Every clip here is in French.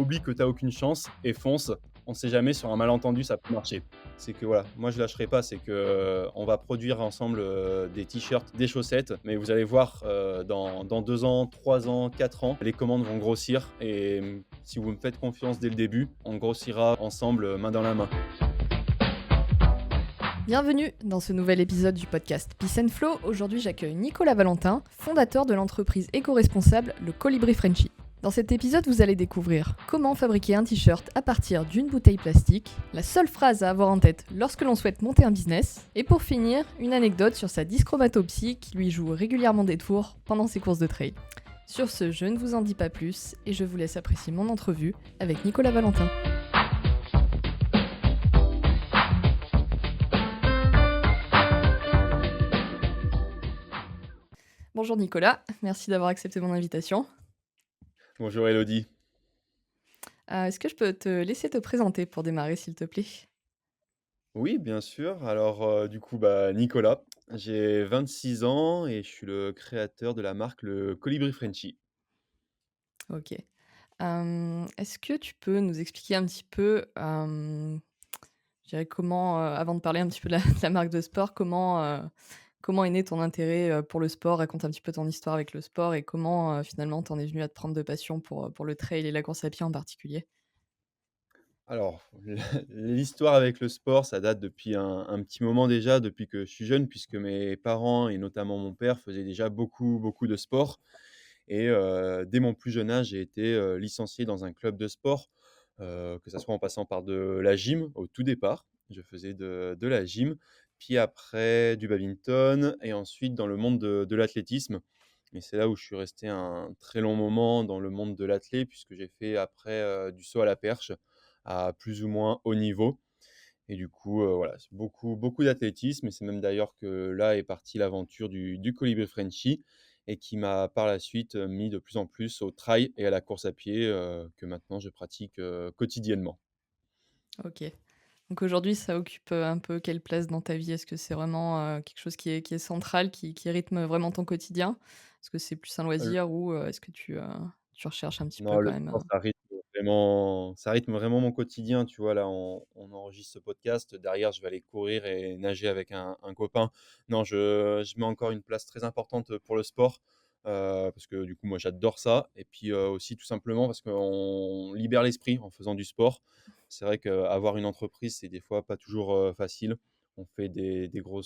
oublie que tu as aucune chance et fonce. On sait jamais, sur un malentendu, ça peut marcher. C'est que voilà, moi je lâcherai pas, c'est que, on va produire ensemble, des t-shirts, des chaussettes, mais vous allez voir, dans 2 ans, 3 ans, 4 ans, les commandes vont grossir et si vous me faites confiance dès le début, on grossira ensemble, main dans la main. Bienvenue dans ce nouvel épisode du podcast Peace and Flow. Aujourd'hui, j'accueille Nicolas Valentin, fondateur de l'entreprise éco-responsable Le Colibri Frenchy. Dans cet épisode, vous allez découvrir comment fabriquer un t-shirt à partir d'une bouteille plastique, la seule phrase à avoir en tête lorsque l'on souhaite monter un business, et pour finir, une anecdote sur sa dyschromatopsie qui lui joue régulièrement des tours pendant ses courses de trail. Sur ce, je ne vous en dis pas plus et je vous laisse apprécier mon entrevue avec Nicolas Valentin. Bonjour Nicolas, merci d'avoir accepté mon invitation. Bonjour Elodie. Est-ce que je peux te laisser te présenter pour démarrer, s'il te plaît? Oui, bien sûr. Alors, Nicolas, j'ai 26 ans et je suis le créateur de la marque Le Colibri Frenchy. Ok. Est-ce que tu peux nous expliquer un petit peu, je dirais comment, avant de parler un petit peu de la, de la marque de sport, comment est né ton intérêt pour le sport? Raconte un petit peu ton histoire avec le sport et comment finalement t'en es venu à te prendre de passion pour le trail et la course à pied en particulier. Alors, l'histoire avec le sport, ça date depuis un petit moment déjà, depuis que je suis jeune, puisque mes parents et notamment mon père faisaient déjà beaucoup, beaucoup de sport. Et dès mon plus jeune âge, j'ai été, licencié dans un club de sport, que ça soit en passant par de la gym au tout départ. Je faisais de la gym, puis après du badminton et ensuite dans le monde de l'athlétisme. Et c'est là où je suis resté un très long moment dans le monde de l'athlé, puisque j'ai fait après, du saut à la perche à plus ou moins haut niveau. Et du coup, voilà, c'est beaucoup, beaucoup d'athlétisme et c'est même d'ailleurs que là est partie l'aventure du Colibri Frenchy et qui m'a par la suite, mis de plus en plus au trail et à la course à pied, que maintenant je pratique, quotidiennement. Ok. Donc aujourd'hui, ça occupe un peu quelle place dans ta vie? Est-ce que c'est vraiment quelque chose qui est central, qui rythme vraiment ton quotidien? Est-ce que c'est plus un Heu, loisir ou est-ce que tu recherches un petit peu non, quand le même sport, ça rythme vraiment mon quotidien, tu vois? Là, on enregistre ce podcast, derrière, je vais aller courir et nager avec un copain. Non, je mets encore une place très importante, pour le sport, parce que du coup, moi, j'adore ça et puis, aussi tout simplement parce qu'on libère l'esprit en faisant du sport. C'est vrai qu'avoir une entreprise, c'est des fois pas toujours, facile. On fait des gros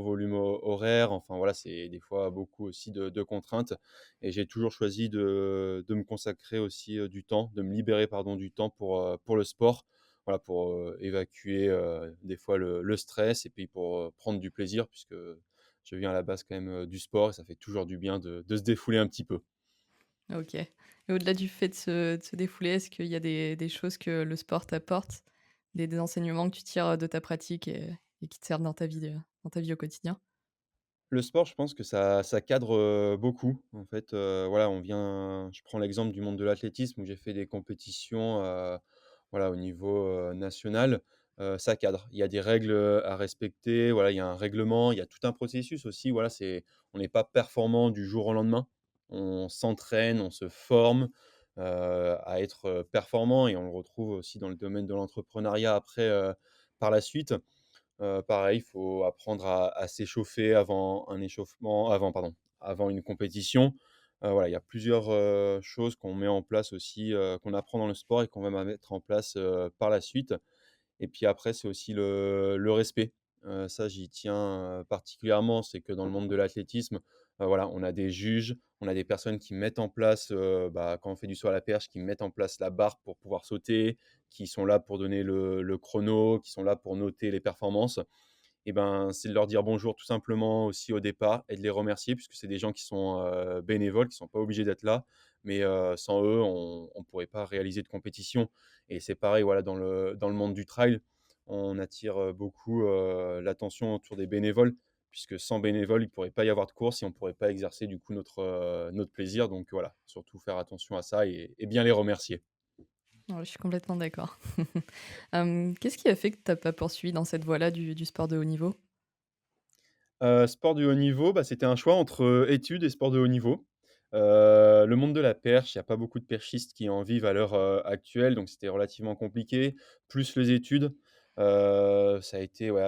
volumes horaires, enfin voilà, c'est des fois beaucoup aussi de contraintes et j'ai toujours choisi de me consacrer aussi, du temps, de me libérer pardon du temps pour le sport. Voilà, pour, évacuer, des fois le stress et puis pour, prendre du plaisir puisque je viens à la base quand même, du sport et ça fait toujours du bien de se défouler un petit peu. OK. Et au-delà du fait de se défouler, est-ce qu'il y a des choses que le sport t'apporte? Des enseignements que tu tires de ta pratique et qui te servent dans ta vie au quotidien? Le sport, je pense que ça cadre, beaucoup. En fait, voilà, je prends l'exemple du monde de l'athlétisme où j'ai fait des compétitions, voilà, au niveau, national. Ça cadre. Il y a des règles, à respecter, voilà, il y a un règlement, il y a tout un processus aussi, voilà, on n'est pas performant du jour au lendemain. On s'entraîne, on se forme, à être, performant et on le retrouve aussi dans le domaine de l'entrepreneuriat après, par la suite. Pareil, il faut apprendre à s'échauffer avant une compétition. Voilà, il y a plusieurs, choses qu'on met en place aussi, qu'on apprend dans le sport et qu'on va mettre en place, par la suite. Et puis après, c'est aussi le respect. Ça, j'y tiens, particulièrement. C'est que dans le monde de l'athlétisme, voilà, on a des juges, on a des personnes qui mettent en place, quand on fait du saut à la perche, qui mettent en place la barre pour pouvoir sauter, qui sont là pour donner le chrono, qui sont là pour noter les performances. Et ben, c'est de leur dire bonjour tout simplement aussi au départ et de les remercier puisque c'est des gens qui sont, bénévoles, qui sont pas obligés d'être là. Mais, sans eux, on ne pourrait pas réaliser de compétition et c'est pareil, voilà, dans le monde du trail, on attire, beaucoup, l'attention autour des bénévoles puisque sans bénévoles, il ne pourrait pas y avoir de course et on ne pourrait pas exercer du coup notre plaisir donc voilà, surtout faire attention à ça et bien les remercier. Ouais, je suis complètement d'accord. Qu'est-ce qui a fait que tu as pas poursuivi dans cette voie-là du sport de haut niveau? Sport de haut niveau, bah, c'était un choix entre, études et sport de haut niveau. Le monde de la perche, il y a pas beaucoup de perchistes qui en vivent à l'heure, actuelle, donc c'était relativement compliqué. Plus les études, ça a été, ouais,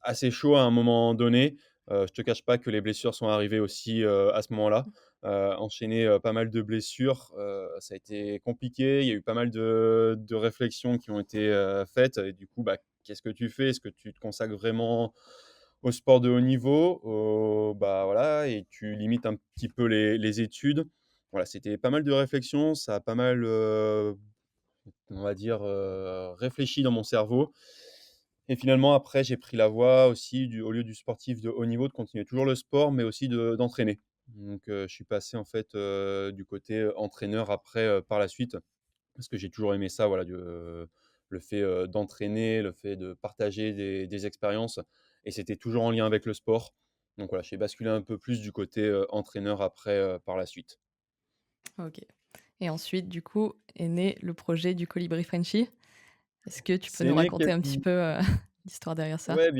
assez chaud à un moment donné. Je te cache pas que les blessures sont arrivées aussi, à ce moment-là. Enchaîner, pas mal de blessures, ça a été compliqué. Il y a eu pas mal de réflexions qui ont été, faites et du coup, bah, qu'est-ce que tu fais? Est-ce que tu te consacres vraiment au sport de haut niveau, bah, voilà et tu limites un petit peu les études. Voilà, c'était pas mal de réflexions, ça a pas mal, on va dire, réfléchi dans mon cerveau et finalement après j'ai pris la voie aussi au lieu du sportif de haut niveau, de continuer toujours le sport, mais aussi d'entraîner. Donc je suis passé en fait, du côté, entraîneur après, par la suite. Parce que j'ai toujours aimé ça, voilà, le fait, d'entraîner, le fait de partager des expériences et c'était toujours en lien avec le sport. Donc voilà, j'ai basculé un peu plus du côté, entraîneur après, par la suite. OK. Et ensuite, du coup, est né le projet du Colibri Frenchy. Est-ce que tu peux C'est nous né raconter un petit quasi peu, l'histoire derrière ça? Ouais,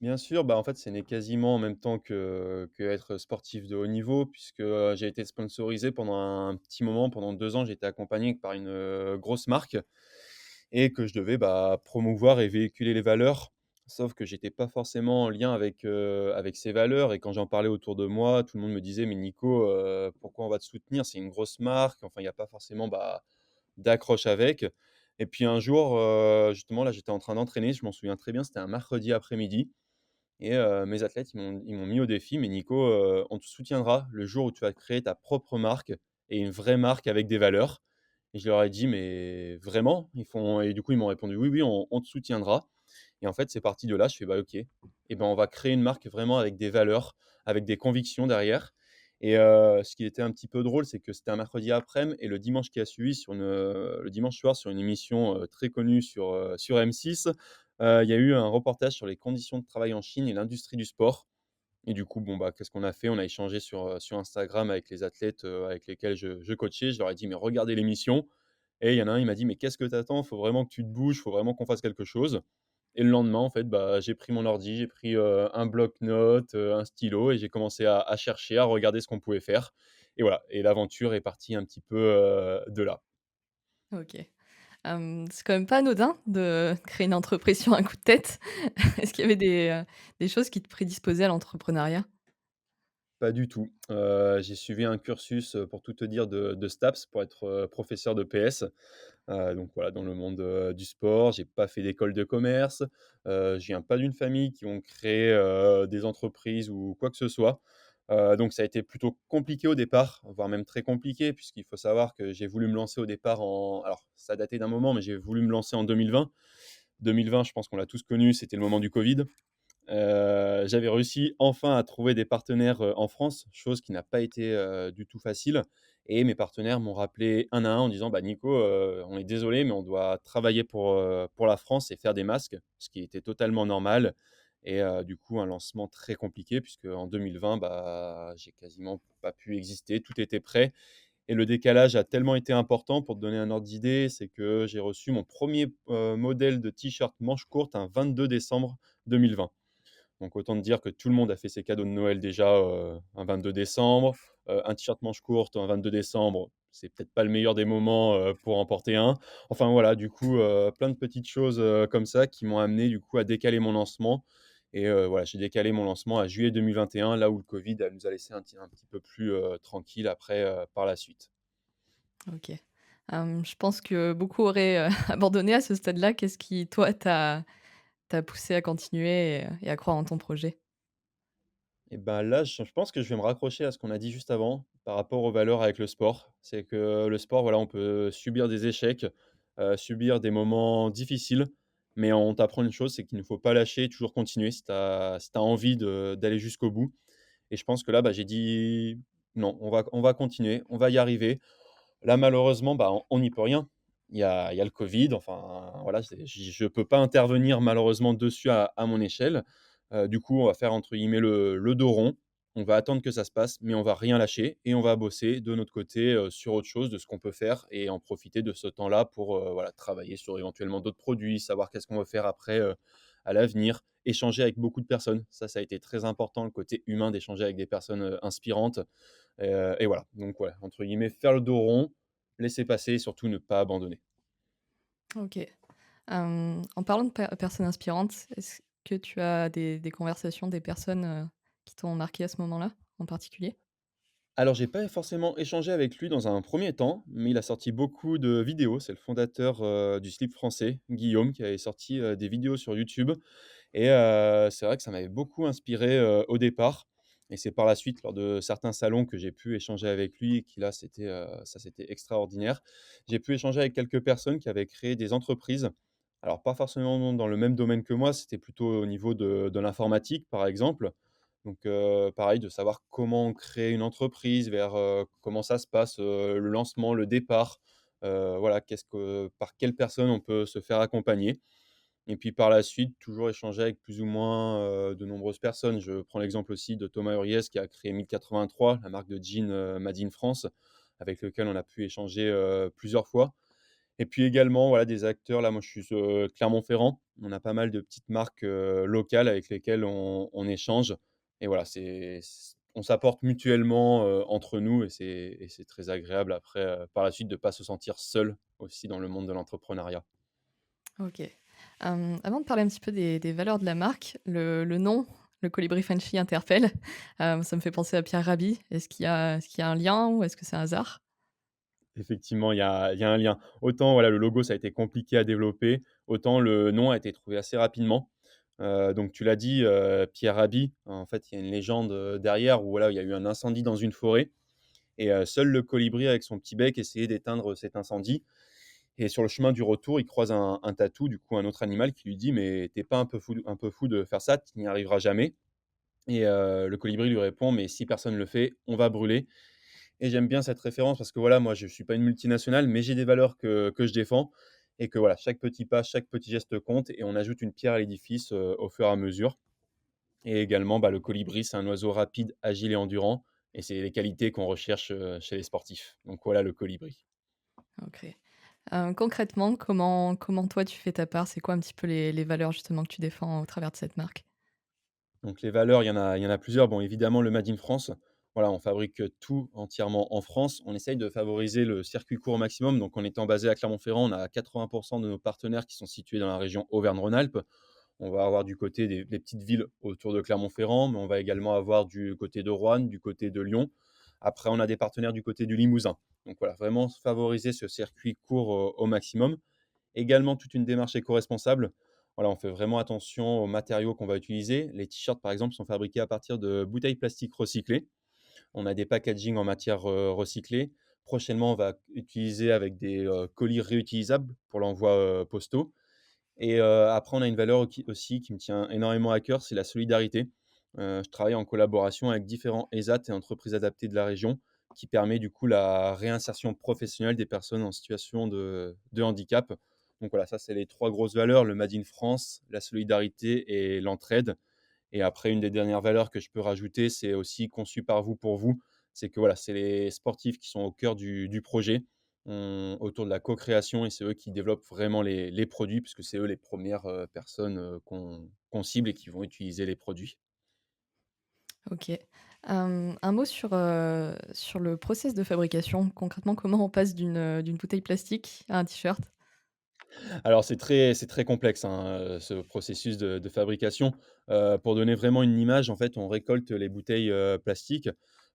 bien sûr, bah, en fait, c'est né quasiment en même temps que être sportif de haut niveau puisque, j'ai été sponsorisé pendant un petit moment, pendant 2 ans, j'ai été accompagné par une, grosse marque et que je devais, bah, promouvoir et véhiculer les valeurs. Sauf que j'étais pas forcément en lien avec ces valeurs et quand j'en parlais autour de moi, tout le monde me disait: «Mais Nico, pourquoi on va te soutenir? C'est une grosse marque». Enfin, il y a pas forcément, bah, d'accroche avec et puis un jour, justement, là, j'étais en train d'entraîner, je m'en souviens très bien, c'était un mercredi après-midi et mes athlètes, ils m'ont mis au défi: «Mais Nico, on te soutiendra le jour où tu vas créer ta propre marque et une vraie marque avec des valeurs». Et je leur ai dit: «Mais vraiment?» Et du coup, ils m'ont répondu: «Oui, oui, on te soutiendra». Et en fait, c'est parti de là. Je fais: «Bah, OK, et ben, on va créer une marque vraiment avec des valeurs, avec des convictions derrière». Et ce qui était un petit peu drôle, c'est que c'était un mercredi après-midi et le dimanche qui a suivi le dimanche soir sur une émission, très connue sur M6, il y a eu un reportage sur les conditions de travail en Chine et l'industrie du sport. Et du coup, bon, bah, qu'est-ce qu'on a fait? On a échangé sur Instagram avec les athlètes, avec lesquels je coachais. Je leur ai dit: «Mais regardez l'émission». Et il y en a un, il m'a dit: «Mais qu'est-ce que tu attends? Faut vraiment que tu te bouges, faut vraiment qu'on fasse quelque chose». Et le lendemain, en fait, bah, j'ai pris mon ordi, j'ai pris, un bloc-notes, un stylo et j'ai commencé à chercher, à regarder ce qu'on pouvait faire. Et voilà, et l'aventure est partie un petit peu, de là. OK. C'est quand même pas anodin de créer une entreprise sur un coup de tête. Est-ce qu'il y avait des choses qui te prédisposaient à l'entrepreneuriat? Pas du tout. J'ai suivi un cursus, pour tout te dire, de STAPS pour être, professeur de PS. Donc voilà, dans le monde, du sport, j'ai pas fait d'école de commerce, je viens pas d'une famille qui ont créé, des entreprises ou quoi que ce soit. Donc ça a été plutôt compliqué au départ, voire même très compliqué puisqu'il faut savoir que j'ai voulu me lancer au départ alors ça datait d'un moment, mais j'ai voulu me lancer en 2020. 2020, je pense qu'on l'a tous connu, c'était le moment du covid. J'avais réussi enfin à trouver des partenaires, en France, chose qui n'a pas été, du tout facile et mes partenaires m'ont rappelé un à un en disant: «Bah, Nico, on est désolé, mais on doit travailler pour la France et faire des masques», ce qui était totalement normal. Et du coup, un lancement très compliqué puisque en 2020, bah, j'ai quasiment pas pu exister. Tout était prêt et le décalage a tellement été important. Pour te donner un ordre d'idée, c'est que j'ai reçu mon premier modèle de t-shirt manche courte un 22 décembre 2020. Donc autant te dire que tout le monde a fait ses cadeaux de Noël déjà, un 22 décembre. Un t-shirt manche courte un 22 décembre, c'est peut-être pas le meilleur des moments, pour en porter un. Enfin voilà, du coup, plein de petites choses, comme ça qui m'ont amené du coup à décaler mon lancement. Et voilà, j'ai décalé mon lancement à juillet 2021, là où le covid, nous a laissé un petit peu plus, tranquille après, par la suite. OK. Je pense que beaucoup auraient, abandonné à ce stade-là. Qu'est-ce qui, toi, t'a poussé à continuer et à croire en ton projet? Et ben là, je pense que je vais me raccrocher à ce qu'on a dit juste avant, par rapport aux valeurs avec le sport. C'est que le sport, voilà, on peut subir des échecs, subir des moments difficiles, mais on t'apprend une chose, c'est qu'il ne faut pas lâcher, toujours continuer si tu as envie d'aller jusqu'au bout. Et je pense que là, bah, j'ai dit: «Non, on va continuer, on va y arriver». Là, malheureusement, bah, on n'y peut rien. Il y a le covid, enfin, voilà, je peux pas intervenir malheureusement dessus à mon échelle. Du coup, on va faire entre guillemets «le dos rond». On va attendre que ça se passe, mais on va rien lâcher et on va bosser de notre côté, sur autre chose, de ce qu'on peut faire et en profiter de ce temps-là pour, voilà, travailler sur éventuellement d'autres produits, savoir qu'est-ce qu'on veut faire après, à l'avenir, échanger avec beaucoup de personnes. Ça a été très important, le côté humain d'échanger avec des personnes, inspirantes et voilà, donc ouais, entre guillemets, «faire le dos rond», laisser passer et surtout ne pas abandonner. OK. En parlant de personnes inspirantes, est-ce que tu as des conversations, des personnes, qui t'ont marqué à ce moment-là, en particulier? Alors, j'ai pas forcément échangé avec lui dans un premier temps, mais il a sorti beaucoup de vidéos. C'est le fondateur, du slip français, Guillaume, qui avait sorti, des vidéos sur YouTube et c'est vrai que ça m'avait beaucoup inspiré, au départ et c'est par la suite, lors de certains salons que j'ai pu échanger avec lui et qui là, c'était extraordinaire. J'ai pu échanger avec quelques personnes qui avaient créé des entreprises. Alors pas forcément dans le même domaine que moi, c'était plutôt au niveau de l'informatique, par exemple. Donc pareil, de savoir comment créer une entreprise, comment ça se passe, le lancement, le départ, voilà, par quelle personne on peut se faire accompagner et puis par la suite, toujours échanger avec plus ou moins, de nombreuses personnes. Je prends l'exemple aussi de Thomas Huriez qui a créé 1083, la marque de jeans, made in France, avec lequel on a pu échanger, plusieurs fois. Et puis également, voilà, des acteurs, là, moi je suis sur Clermont-Ferrand. On a pas mal de petites marques, locales avec lesquelles on échange et voilà, on s'apporte mutuellement, entre nous et c'est très agréable après, par la suite de ne pas se sentir seul aussi dans le monde de l'entrepreneuriat. OK. Avant de parler un petit peu des valeurs de la marque, le nom, le colibri Frenchy interpelle. Ça me fait penser à Pierre Rabhi. Est-ce qu'il y a un lien ou est-ce que c'est un hasard? Effectivement, il y a un lien. Autant, voilà, le logo, ça a été compliqué à développer, autant le nom a été trouvé assez rapidement. Donc tu l'as dit, Pierre Rabhi, en fait, il y a une légende, derrière où voilà, il y a eu un incendie dans une forêt et seul le colibri avec son petit bec essayait d'éteindre cet incendie et sur le chemin du retour, il croise un tatou, du coup un autre animal qui lui dit: «Mais t'es pas un peu fou de faire ça? Tu n'y arriveras jamais» et le colibri lui répond: «Mais si personne le fait, on va brûler». Et j'aime bien cette référence parce que voilà, moi je suis pas une multinationale, mais j'ai des valeurs que je défends et que voilà, chaque petit pas, chaque petit geste compte et on ajoute une pierre à l'édifice, au fur et à mesure. Et également, bah, le colibri, c'est un oiseau rapide, agile et endurant et c'est les qualités qu'on recherche, chez les sportifs. Donc voilà le colibri. OK. Concrètement, comment toi tu fais ta part? C'est quoi un petit peu les valeurs justement que tu défends au travers de cette marque? Donc les valeurs, il y en a plusieurs. Bon, évidemment, le Made in France. Voilà, on fabrique, tout entièrement en France. On essaye de favoriser le circuit court au maximum. Donc en étant basé à Clermont-Ferrand, on a 80 de nos partenaires qui sont situés dans la région Auvergne-Rhône-Alpes. On va avoir du côté des petites villes autour de Clermont-Ferrand, mais on va également avoir du côté de Roanne, du côté de Lyon. Après, on a des partenaires du côté du Limousin. Donc voilà, vraiment favoriser ce circuit court au maximum. Également toute une démarche éco-responsable. Voilà, on fait vraiment attention aux matériaux qu'on va utiliser. Les t-shirts, par exemple, sont fabriqués à partir de bouteilles plastiques recyclées. On a des packagings en matière, recyclée. Prochainement, on va utiliser avec des, colis réutilisables pour l'envoi, postaux. Et après, on a une valeur qui aussi qui me tient énormément à cœur, c'est la solidarité. Je travaille en collaboration avec différents ESAT et entreprises adaptées de la région, qui permet du coup la réinsertion professionnelle des personnes en situation de handicap. Donc voilà, ça, c'est les 3 grosses valeurs, le Made in France, la solidarité et l'entraide. Et après, une des dernières valeurs que je peux rajouter, c'est aussi conçu par vous pour vous. C'est que voilà, c'est les sportifs qui sont au cœur du projet, autour de la co-création et c'est eux qui développent vraiment les produits puisque c'est eux les premières personnes, qu'on cible et qui vont utiliser les produits. OK. Un mot sur le process de fabrication. Concrètement, comment on passe d'une bouteille plastique à un t-shirt? Alors c'est très complexe, hein, ce processus de fabrication. Pour donner vraiment une image, en fait, on récolte les bouteilles, plastiques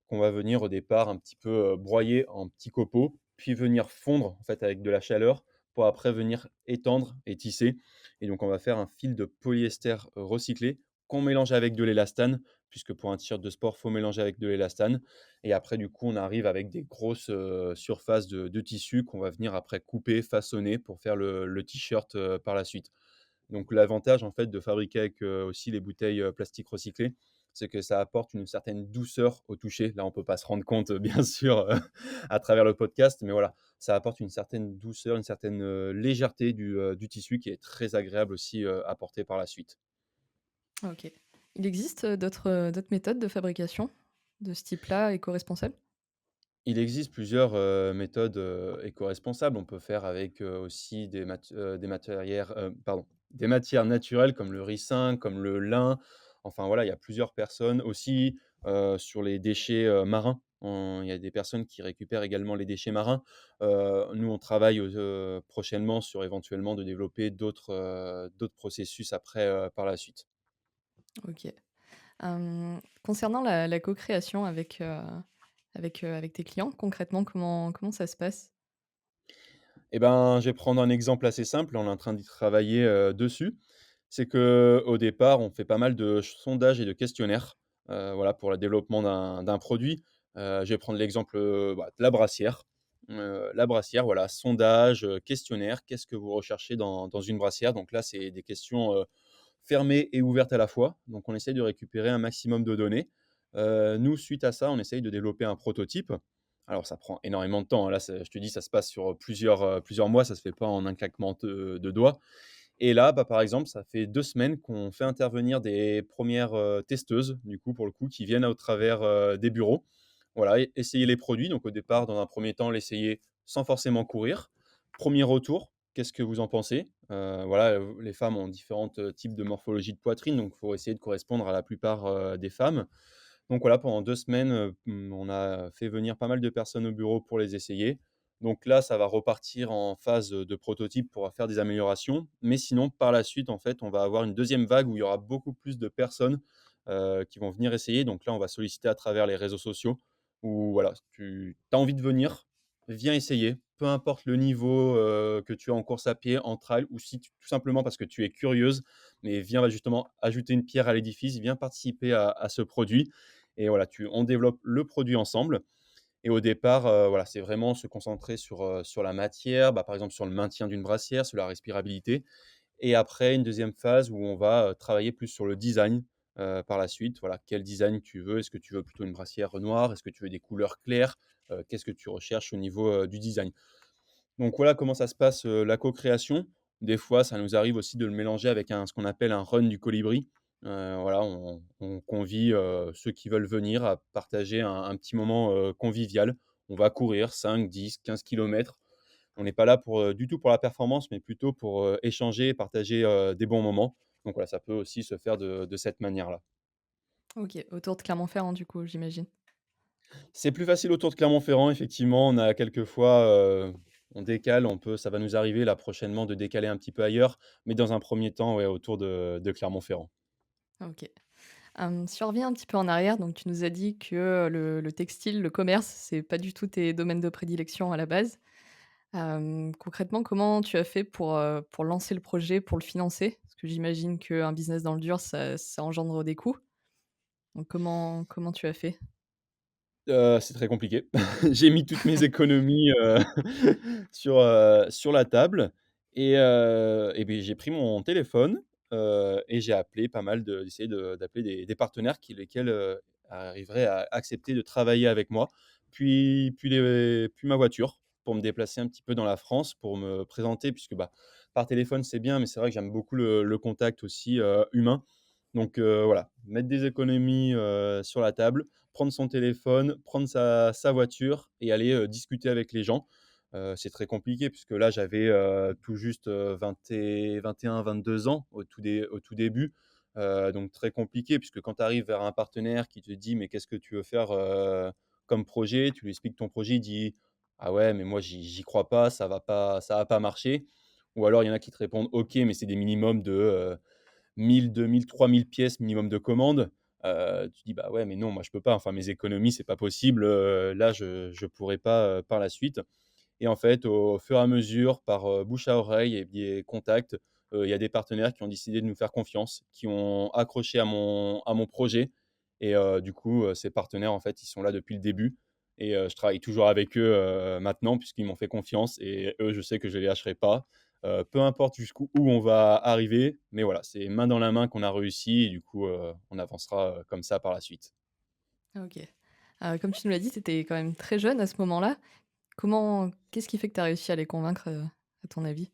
qu'on va venir au départ un petit peu, broyer en petits copeaux, puis venir fondre, en fait, avec de la chaleur pour après venir étendre et tisser et donc on va faire un fil de polyester recyclé qu'on mélange avec de l'élastane, puisque pour un t-shirt de sport, faut mélanger avec de l'élastane et après du coup, on arrive avec des grosses, surfaces de tissu qu'on va venir après couper, façonner pour faire le t-shirt, par la suite. Donc l'avantage en fait de fabriquer avec, aussi les bouteilles, plastiques recyclées, c'est que ça apporte une certaine douceur au toucher. Là, on peut pas se rendre compte, bien sûr, à travers le podcast, mais voilà, ça apporte une certaine douceur, une certaine, légèreté du tissu qui est très agréable aussi, à porter par la suite. OK. Il existe, d'autres méthodes de fabrication de ce type-là, éco-responsables? Il existe plusieurs, méthodes, éco-responsables. On peut faire avec, aussi des matérières, pardon. des matières naturelles comme le ricin, comme le lin. Enfin voilà, il y a plusieurs personnes aussi, sur les déchets, marins. Il y a des personnes qui récupèrent également les déchets marins. Nous, on travaille, prochainement sur éventuellement de développer d'autres processus après, par la suite. OK. Concernant la co-création avec tes clients, concrètement, comment ça se passe? Eh ben, je vais prendre un exemple assez simple, on est en train d'y travailler, dessus. C'est qu'au départ, on fait pas mal de sondages et de questionnaires, voilà, pour le développement d'un produit. Je vais prendre l'exemple, de la brassière. La brassière, voilà, sondage, questionnaire. Qu'est-ce que vous recherchez dans une brassière? Donc là, c'est des questions, fermées et ouvertes à la fois. Donc on essaye de récupérer un maximum de données. Nous, suite à ça, on essaye de développer un prototype. Alors ça prend énormément de temps, hein. Là, je te dis, ça se passe sur, plusieurs mois, ça se fait pas en un claquement de doigts. Et là, par exemple, ça fait 2 semaines qu'on fait intervenir des premières res testeuses, du coup, pour le coup, qui viennent au travers, des bureaux. Voilà, essayer les produits. Donc au départ, dans un premier temps, l'essayer sans forcément courir. Premier retour, qu'est-ce que vous en pensez? Voilà, les femmes ont différentes, types de morphologie de poitrine, donc il faut essayer de correspondre à la plupart, des femmes. Donc voilà, pendant 2 semaines, on a fait venir pas mal de personnes au bureau pour les essayer. Donc là, ça va repartir en phase, de prototype pour faire des améliorations. Mais sinon, par la suite, en fait, on va avoir une deuxième vague où il y aura beaucoup plus de personnes, qui vont venir essayer. Donc là, on va solliciter à travers les réseaux sociaux où voilà, tu as envie de venir, viens essayer. Peu importe le niveau, que tu as en course à pied, en trail ou si tout simplement parce que tu es curieuse, mais viens justement ajouter une pierre à l'édifice, viens participer à ce produit et voilà, on développe le produit ensemble et au départ, voilà, c'est vraiment se concentrer sur la matière, par exemple sur le maintien d'une brassière, sur la respirabilité et après une deuxième phase où on va, travailler plus sur le design, par la suite. Voilà, quel design tu veux? Est-ce que tu veux plutôt une brassière noire? Est-ce que tu veux des couleurs claires? Qu'est-ce que tu recherches au niveau, du design? Donc voilà comment ça se passe, la co-création. Des fois, ça nous arrive aussi de le mélanger avec ce qu'on appelle un run du colibri. Voilà, on convie, ceux qui veulent venir à partager un petit moment, convivial. On va courir 5, 10, 15 kilomètres. On n'est pas là du tout pour la performance, mais plutôt pour, échanger et partager, des bons moments. Donc voilà, ça peut aussi se faire de cette manière-là. OK, autour de Clermont-Ferrand, du coup, j'imagine? C'est plus facile autour de Clermont-Ferrand, effectivement. On a quelquefois, on décale, ça va nous arriver là prochainement de décaler un petit peu ailleurs, mais dans un premier temps, ouais, autour de Clermont-Ferrand. OK. Si on revient un petit peu en arrière, donc tu nous as dit que le textile, le commerce, c'est pas du tout tes domaines de prédilection à la base. Concrètement, comment tu as fait pour lancer le projet, pour le financer? Parce que j'imagine qu'un business dans le dur, ça engendre des coûts. Donc comment tu as fait? C'est très compliqué. J'ai mis toutes mes économies, sur la table et beh, j'ai pris mon téléphone, et j'ai appelé pas mal d'essayer d'appeler des partenaires lesquels, arriveraient à accepter de travailler avec moi. Puis ma voiture pour me déplacer un petit peu dans la France, pour me présenter puisque, par téléphone, c'est bien, mais c'est vrai que j'aime beaucoup le contact aussi, humain. Donc voilà, mettre des économies, sur la table, prendre son téléphone, prendre sa voiture et aller, discuter avec les gens. C'est très compliqué puisque là, j'avais, tout juste, 21-22 ans au tout début. Donc très compliqué puisque quand tu arrives vers un partenaire qui te dit: «Mais qu'est-ce que tu veux faire, comme projet?» Tu lui expliques ton projet, il dit: «Ah ouais, mais moi j'y crois pas, ça va pas marcher». Ou alors il y en a qui te répondent: «OK, mais c'est des minimums de, 1 000-2 000-3 000 pièces minimum de commande». Tu dis: «Bah, ouais, mais non, moi je peux pas, enfin mes économies, c'est pas possible, là je pourrais pas, par la suite». Et en fait, au fur et à mesure, par, bouche à oreille et des contacts, il y a des partenaires qui ont décidé de nous faire confiance, qui ont accroché à mon projet et du coup, ces partenaires, en fait, ils sont là depuis le début et je travaille toujours avec eux, maintenant puisqu'ils m'ont fait confiance et eux, je sais que je les lâcherai pas, peu importe jusqu'où où on va arriver, mais voilà, c'est main dans la main qu'on a réussi et du coup, on avancera, comme ça par la suite. OK. Comme tu nous l'as dit, tu étais quand même très jeune à ce moment-là. Qu'est-ce qui fait que tu as réussi à les convaincre, à ton avis?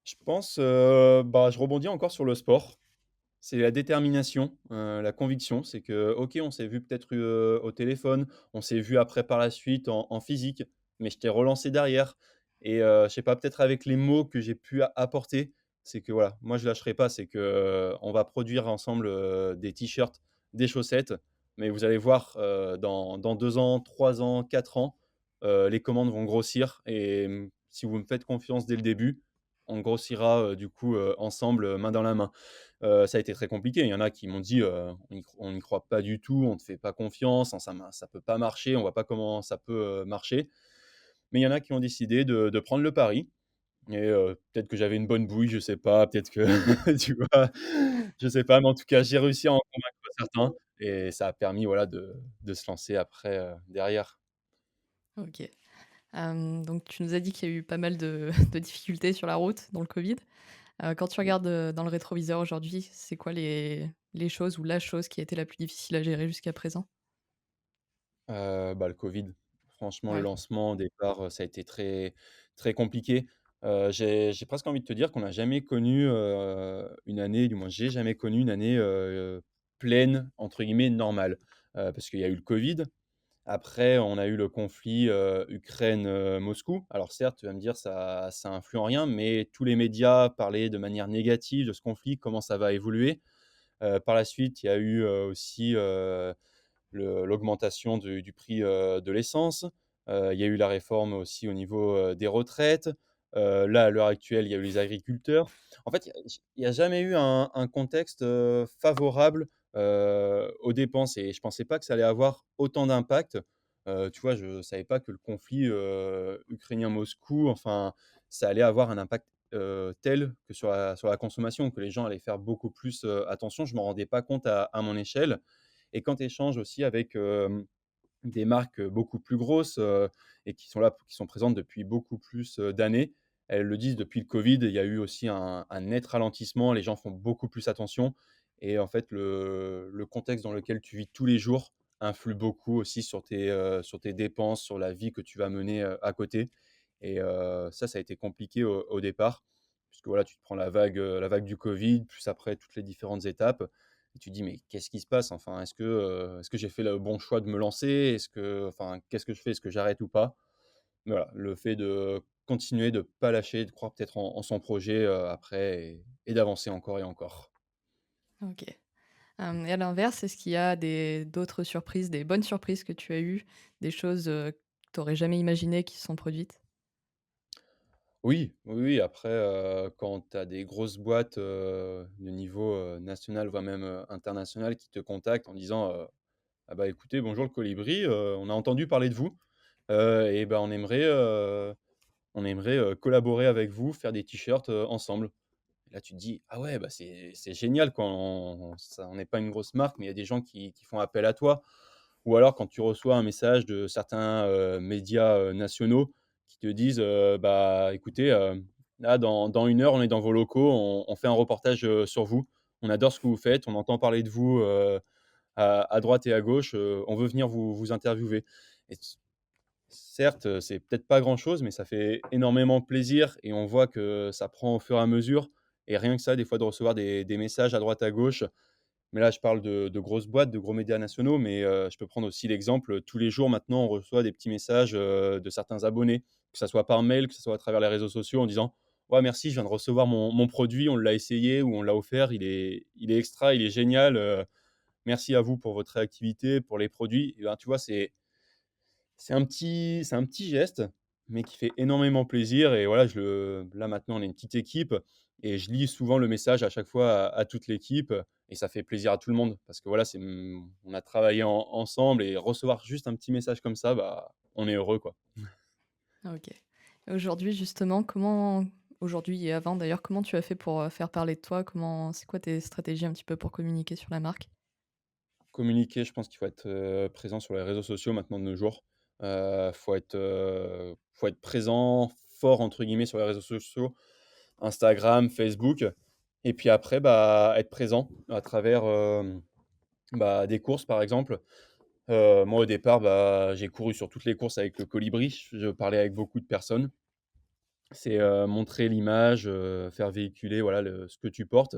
Je pense, je rebondis encore sur le sport. C'est la détermination, la conviction. C'est que, OK, on s'est vu peut-être, au téléphone, on s'est vu après par la suite en physique, mais je t'ai relancé derrière et je sais pas, peut-être avec les mots que j'ai pu apporter, c'est que voilà, moi je lâcherai pas, c'est que, on va produire ensemble, des t-shirts, des chaussettes, mais vous allez voir, dans 2 ans, 3 ans, 4 ans, les commandes vont grossir et si vous me faites confiance dès le début, on grossira, du coup, ensemble, main dans la main. Ça a été très compliqué. Il y en a qui m'ont dit, «On n'y croit pas du tout, on ne te fait pas confiance, ça peut pas marcher, on voit pas comment ça peut, marcher». Mais il y en a qui ont décidé de prendre le pari et peut-être que j'avais une bonne bouille, je sais pas, peut-être que tu vois? Je sais pas, mais en tout cas, j'ai réussi à en convaincre certains et ça a permis, voilà, de se lancer après, derrière. OK. Donc tu nous as dit qu'il y a eu pas mal de de difficultés sur la route dans le Covid. Quand tu Mmh. regardes, dans le rétroviseur aujourd'hui, c'est quoi les choses ou la chose qui a été la plus difficile à gérer jusqu'à présent? Bah, le covid. Franchement, le Ouais. lancement au départ, ça a été très très compliqué. J'ai presque envie de te dire qu'on n'a jamais connu, une année, du moins j'ai jamais connu une année, «pleine» entre guillemets, «normale». Parce qu'il y a eu le covid. Après, on a eu le conflit, Ukraine, Moscou. Alors certes, tu vas me dire ça influe en rien, mais tous les médias parlaient de manière négative de ce conflit, comment ça va évoluer. Par la suite, il y a eu, aussi, l'augmentation du prix, de l'essence. Il y a eu la réforme aussi au niveau, des retraites. Là, à l'heure actuelle, il y a eu les agriculteurs. En fait, il y a jamais eu un contexte, favorable, aux dépenses et je pensais pas que ça allait avoir autant d'impact. Tu vois, je savais pas que le conflit, ukrainien-Moscou, enfin, ça allait avoir un impact, tel que sur la consommation, que les gens allaient faire beaucoup plus, attention. Je m'en rendais pas compte à mon échelle et quand tu échanges aussi avec, des marques, beaucoup plus grosses, et qui sont là, qui sont présentes depuis beaucoup plus, d'années. Elles le disent depuis le covid, il y a eu aussi un net ralentissement, les gens font beaucoup plus attention et en fait le contexte dans lequel tu vis tous les jours influe beaucoup aussi sur tes dépenses, sur la vie que tu vas mener, à côté et ça a été compliqué au départ puisque voilà, tu te prends la vague du covid, plus après toutes les différentes étapes et tu te dis: «Mais qu'est-ce qui se passe? Enfin, est-ce que j'ai fait le bon choix de me lancer? Qu'est-ce que je fais? Est-ce que j'arrête ou pas?» Mais voilà, le fait de continuer, de pas lâcher, de croire peut-être en son projet, après et d'avancer encore et encore. OK. Et à l'inverse, est-ce qu'il y a d'autres surprises, des bonnes surprises que tu as eues, des choses, que tu aurais jamais imaginées qui se sont produites? Oui, oui, oui, après, quand tu as des grosses boîtes, de niveau, national, voire même, international qui te contactent en disant, «Ah bah, écoutez, bonjour le Colibri, on a entendu parler de vous, et ben, on aimerait, collaborer avec vous, faire des t-shirts, ensemble». Et là, tu te dis: «Ah ouais, bah, c'est génial quand on n'est pas une grosse marque, mais il y a des gens qui font appel à toi». Ou alors quand tu reçois un message de certains, médias, nationaux qui te disent, «Bah, écoutez, là, dans 1 heure, on est dans vos locaux, on fait un reportage, sur vous. On adore ce que vous faites, on entend parler de vous, à droite et à gauche, on veut venir vous interviewer». Et certes, c'est peut-être pas grand-chose, mais ça fait énormément plaisir et on voit que ça prend au fur et à mesure et rien que ça, des fois, de recevoir des messages à droite à gauche. Mais là, je parle de grosses boîtes, de gros médias nationaux, mais je peux prendre aussi l'exemple, tous les jours maintenant, on reçoit des petits messages, de certains abonnés, que ça soit par mail, que ça soit à travers les réseaux sociaux en disant: «Ouais, merci, je viens de recevoir mon produit, on l'a essayé ou on l'a offert, il est extra, il est génial, merci à vous pour votre réactivité, pour les produits». Et ben, tu vois, c'est un petit geste, mais qui fait énormément plaisir et voilà, là, maintenant, on est une petite équipe et je lis souvent le message à chaque fois à toute l'équipe et ça fait plaisir à tout le monde parce que voilà, on a travaillé ensemble et recevoir juste un petit message comme ça, bah, on est heureux, quoi. OK. Et aujourd'hui, justement, aujourd'hui et avant d'ailleurs, comment tu as fait pour, faire parler de toi? C'est quoi tes stratégies un petit peu pour communiquer sur la marque? Communiquer, je pense qu'il faut être, présent sur les réseaux sociaux maintenant de nos jours. Faut être présent, «fort» entre guillemets sur les réseaux sociaux, Instagram, Facebook et puis après, bah, être présent à travers, bah, des courses par exemple. Moi au départ, bah, j'ai couru sur toutes les courses avec le Colibri. Je parlais avec beaucoup de personnes. C'est, montrer l'image, faire véhiculer voilà ce que tu portes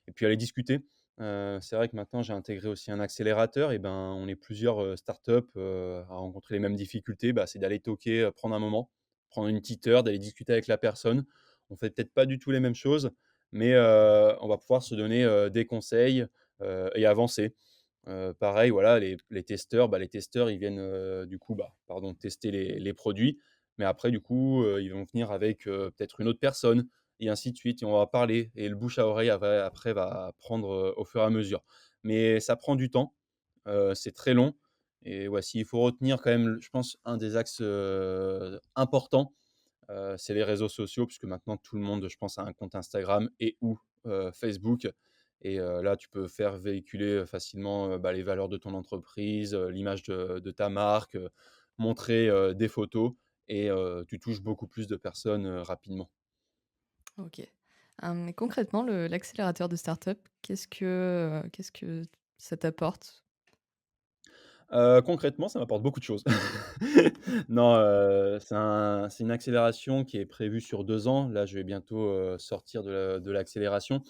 et puis aller discuter. C'est vrai que maintenant j'ai intégré aussi un accélérateur et ben, on est plusieurs, startups, à rencontrer les mêmes difficultés. Bah, c'est d'aller toquer, prendre un moment, prendre une petite heure, d'aller discuter avec la personne. On fait peut-être pas du tout les mêmes choses, mais on va pouvoir se donner, des conseils, et avancer. Pareil, voilà, les testeurs, les testeurs, ils viennent, du coup, tester les produits, mais après, du coup, ils vont venir avec, peut-être une autre personne et ainsi de suite et on va parler et le bouche à oreille après va prendre, au fur et à mesure. Mais ça prend du temps, c'est très long et ouais, s'il faut retenir quand même, je pense, un des axes, importants, c'est les réseaux sociaux puisque maintenant tout le monde, je pense, a un compte Instagram et ou, Facebook et là, tu peux faire véhiculer, facilement, les valeurs de ton entreprise, l'image de ta marque, montrer, des photos et tu touches beaucoup plus de personnes, rapidement. OK. Et concrètement, l'accélérateur de start-up, qu'est-ce que ça t'apporte? Concrètement, ça m'apporte beaucoup de choses. Non, c'est une accélération qui est prévue sur 2 ans. Là, je vais bientôt, sortir de l'accélération.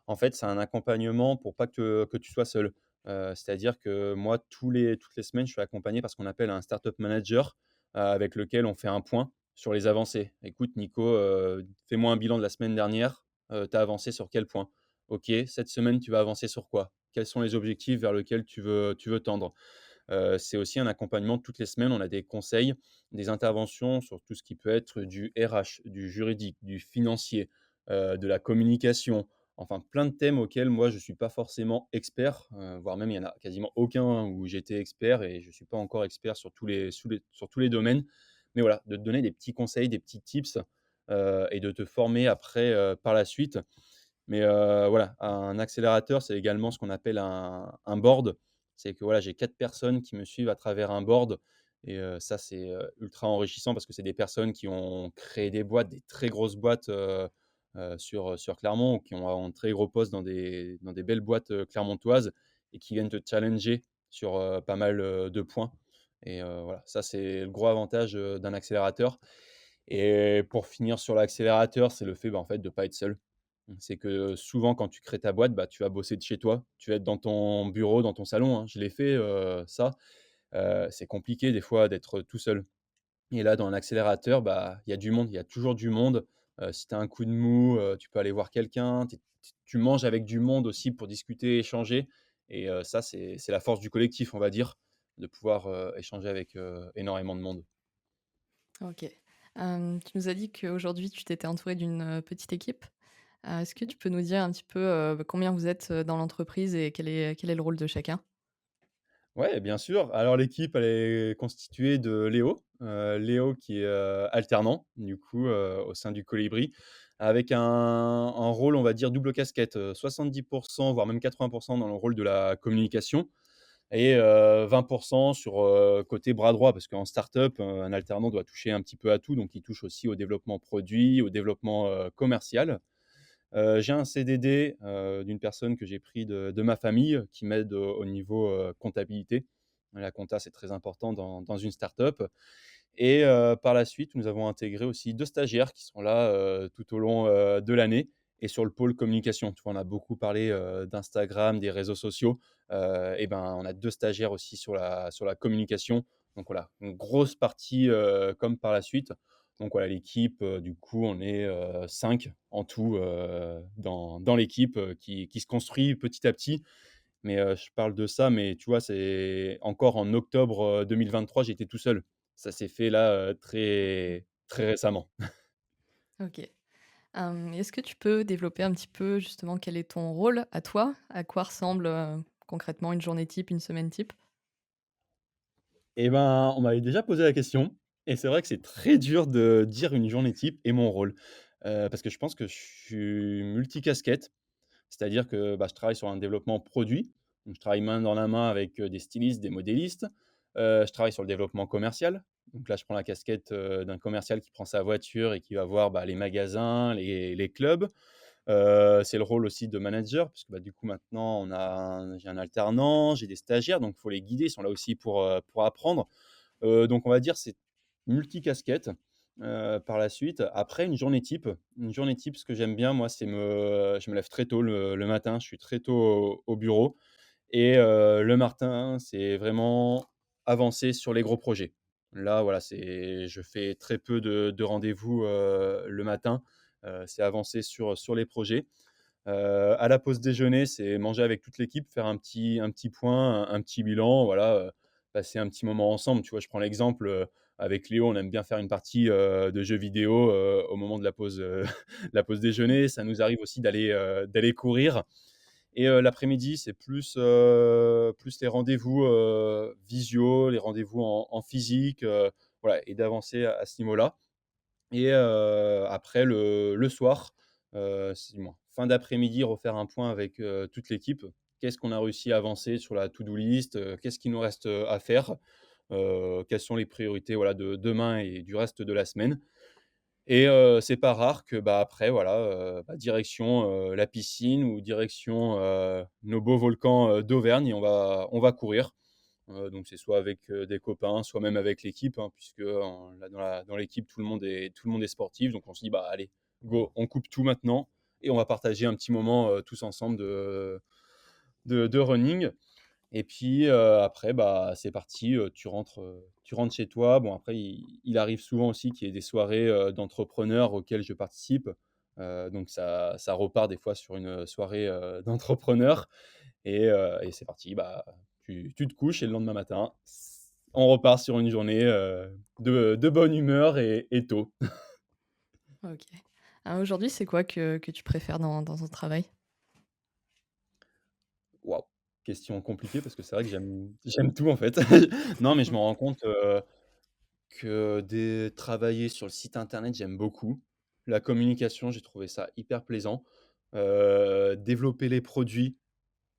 En fait, c'est un accompagnement pour pas que tu sois seul. C'est-à-dire que moi, toutes les semaines, je suis accompagné par ce qu'on appelle un startup manager, avec lequel on fait un point sur les avancées. «Écoute Nico, fais-moi un bilan de la semaine dernière, tu as avancé sur quel point? OK, cette semaine, tu vas avancer sur quoi? Quels sont les objectifs vers lesquels tu veux tendre?» C'est aussi un accompagnement toutes les semaines. On a des conseils, des interventions sur tout ce qui peut être du RH, du juridique, du financier, de la communication, enfin plein de thèmes auxquels moi je ne suis pas forcément expert, voire même il y en a quasiment aucun où j'étais expert et je ne suis pas encore expert sur tous les domaines. Mais voilà, de te donner des petits conseils, des petits tips, et de te former après, par la suite. Mais voilà, un accélérateur, c'est également ce qu'on appelle un board. C'est que voilà, j'ai 4 personnes qui me suivent à travers un board et ça, c'est, ultra enrichissant parce que c'est des personnes qui ont créé des boîtes, des très grosses boîtes, sur Clermont ou qui ont un très gros poste dans des belles boîtes, clermontoises et qui viennent te challenger sur, pas mal, de points et voilà, ça, c'est le gros avantage, d'un accélérateur et pour finir sur l'accélérateur, c'est le fait, en fait, de ne pas être seul. C'est que souvent quand tu crées ta boîte, tu vas bosser de chez toi. Tu vas être dans ton bureau, dans ton salon, hein. Je l'ai fait, ça. C'est compliqué des fois d'être tout seul et là, dans un accélérateur, il y a du monde, il y a toujours du monde. Si tu as un coup de mou, tu peux aller voir quelqu'un. Tu manges avec du monde aussi pour discuter, échanger et ça, c'est la force du collectif, on va dire, de pouvoir, échanger avec, énormément de monde. OK. Tu nous as dit qu'aujourd'hui, tu t'étais entouré d'une, petite équipe. Est-ce que tu peux nous dire un petit peu, combien vous êtes, dans l'entreprise et quel est le rôle de chacun? Ouais, bien sûr. Alors l'équipe, elle est constituée de Léo, Léo qui est, alternant, du coup, au sein du Colibri, avec un rôle, on va dire, double casquette, 70 voire même 80 dans le rôle de la communication et 20 sur, côté bras droit. Parce qu'en start-up, un alternant doit toucher un petit peu à tout, donc il touche aussi au développement produit, au développement, commercial. J'ai un CDD, d'une personne que j'ai pris de ma famille qui m'aide au niveau, comptabilité. La compta, c'est très important dans une start-up et par la suite, nous avons intégré aussi 2 stagiaires qui sont là, tout au long, de l'année et sur le pôle communication. Tu vois, on a beaucoup parlé, d'Instagram, des réseaux sociaux, on a 2 stagiaires aussi sur la communication. Donc voilà, une grosse partie, comme par la suite. Donc voilà, l'équipe, du coup, on est, 5 en tout, dans l'équipe, qui se construit petit à petit. Mais, je parle de ça, mais tu vois, c'est encore en octobre, 2023, j'étais tout seul. Ça s'est fait là, très très récemment. OK. Est-ce que tu peux développer un petit peu justement quel est ton rôle à toi? À quoi ressemble, concrètement une journée type, une semaine type? Et ben, on m'avait déjà posé la question et c'est vrai que c'est très dur de dire une journée type et mon rôle. Parce que je pense que je suis multicasquette. C'est-à-dire que, je travaille sur un développement produit, donc je travaille main dans la main avec, des stylistes, des modélistes. Je travaille sur le développement commercial, donc là, je prends la casquette, d'un commercial qui prend sa voiture et qui va voir, les magasins, les clubs. C'est le rôle aussi de manager puisque, du coup, maintenant j'ai un alternant, j'ai des stagiaires, donc il faut les guider, ils sont là aussi pour apprendre. Donc on va dire c'est multicasquette, par la suite. Après une journée type, ce que j'aime bien moi, je me lève très tôt le matin, je suis très tôt au bureau et le matin, c'est vraiment avancer sur les gros projets. Là, voilà, je fais très peu de rendez-vous, le matin. c'est avancer sur les projets. À la pause déjeuner, c'est manger avec toute l'équipe, faire un petit point, un petit bilan, voilà, passer un petit moment ensemble. Tu vois, je prends l'exemple, avec Léo, on aime bien faire une partie, de jeux vidéo, au moment de la pause, la pause déjeuner. Ça nous arrive aussi d'aller courir et l'après-midi, c'est plus les rendez-vous, visio, les rendez-vous en physique, voilà et d'avancer à ce niveau-là. Et après le soir, c'est bon, fin d'après-midi, refaire un point avec, toute l'équipe. Qu'est-ce qu'on a réussi à avancer sur la to do list? Qu'est-ce qu'il nous reste, à faire? Quelles sont les priorités, voilà, de demain et du reste de la semaine? Et c'est pas rare que, bah, après voilà, direction, la piscine ou direction, nos beaux volcans, d'Auvergne et on va courir. Donc c'est soit avec, des copains, soit même avec l'équipe, hein, puisque là dans l'équipe tout le monde est sportif. Donc on se dit: «Bah, allez, go, on coupe tout maintenant et on va partager un petit moment, tous ensemble de running». Et puis, après, bah, c'est parti, tu rentres chez toi. Bon après il arrive souvent aussi qu'il y ait des soirées, d'entrepreneurs auxquelles je participe. Donc ça repart des fois sur une soirée, d'entrepreneurs et c'est parti. Bah, tu te couches et le lendemain matin, on repart sur une journée, de bonne humeur et tôt. OK. Aujourd'hui, c'est quoi que tu préfères dans ton travail? Waouh! Question compliquée parce que c'est vrai que j'aime tout en fait. Non, mais je Mmh. me rends compte, que travailler sur le site internet, j'aime beaucoup. La communication, j'ai trouvé ça hyper plaisant. Développer les produits,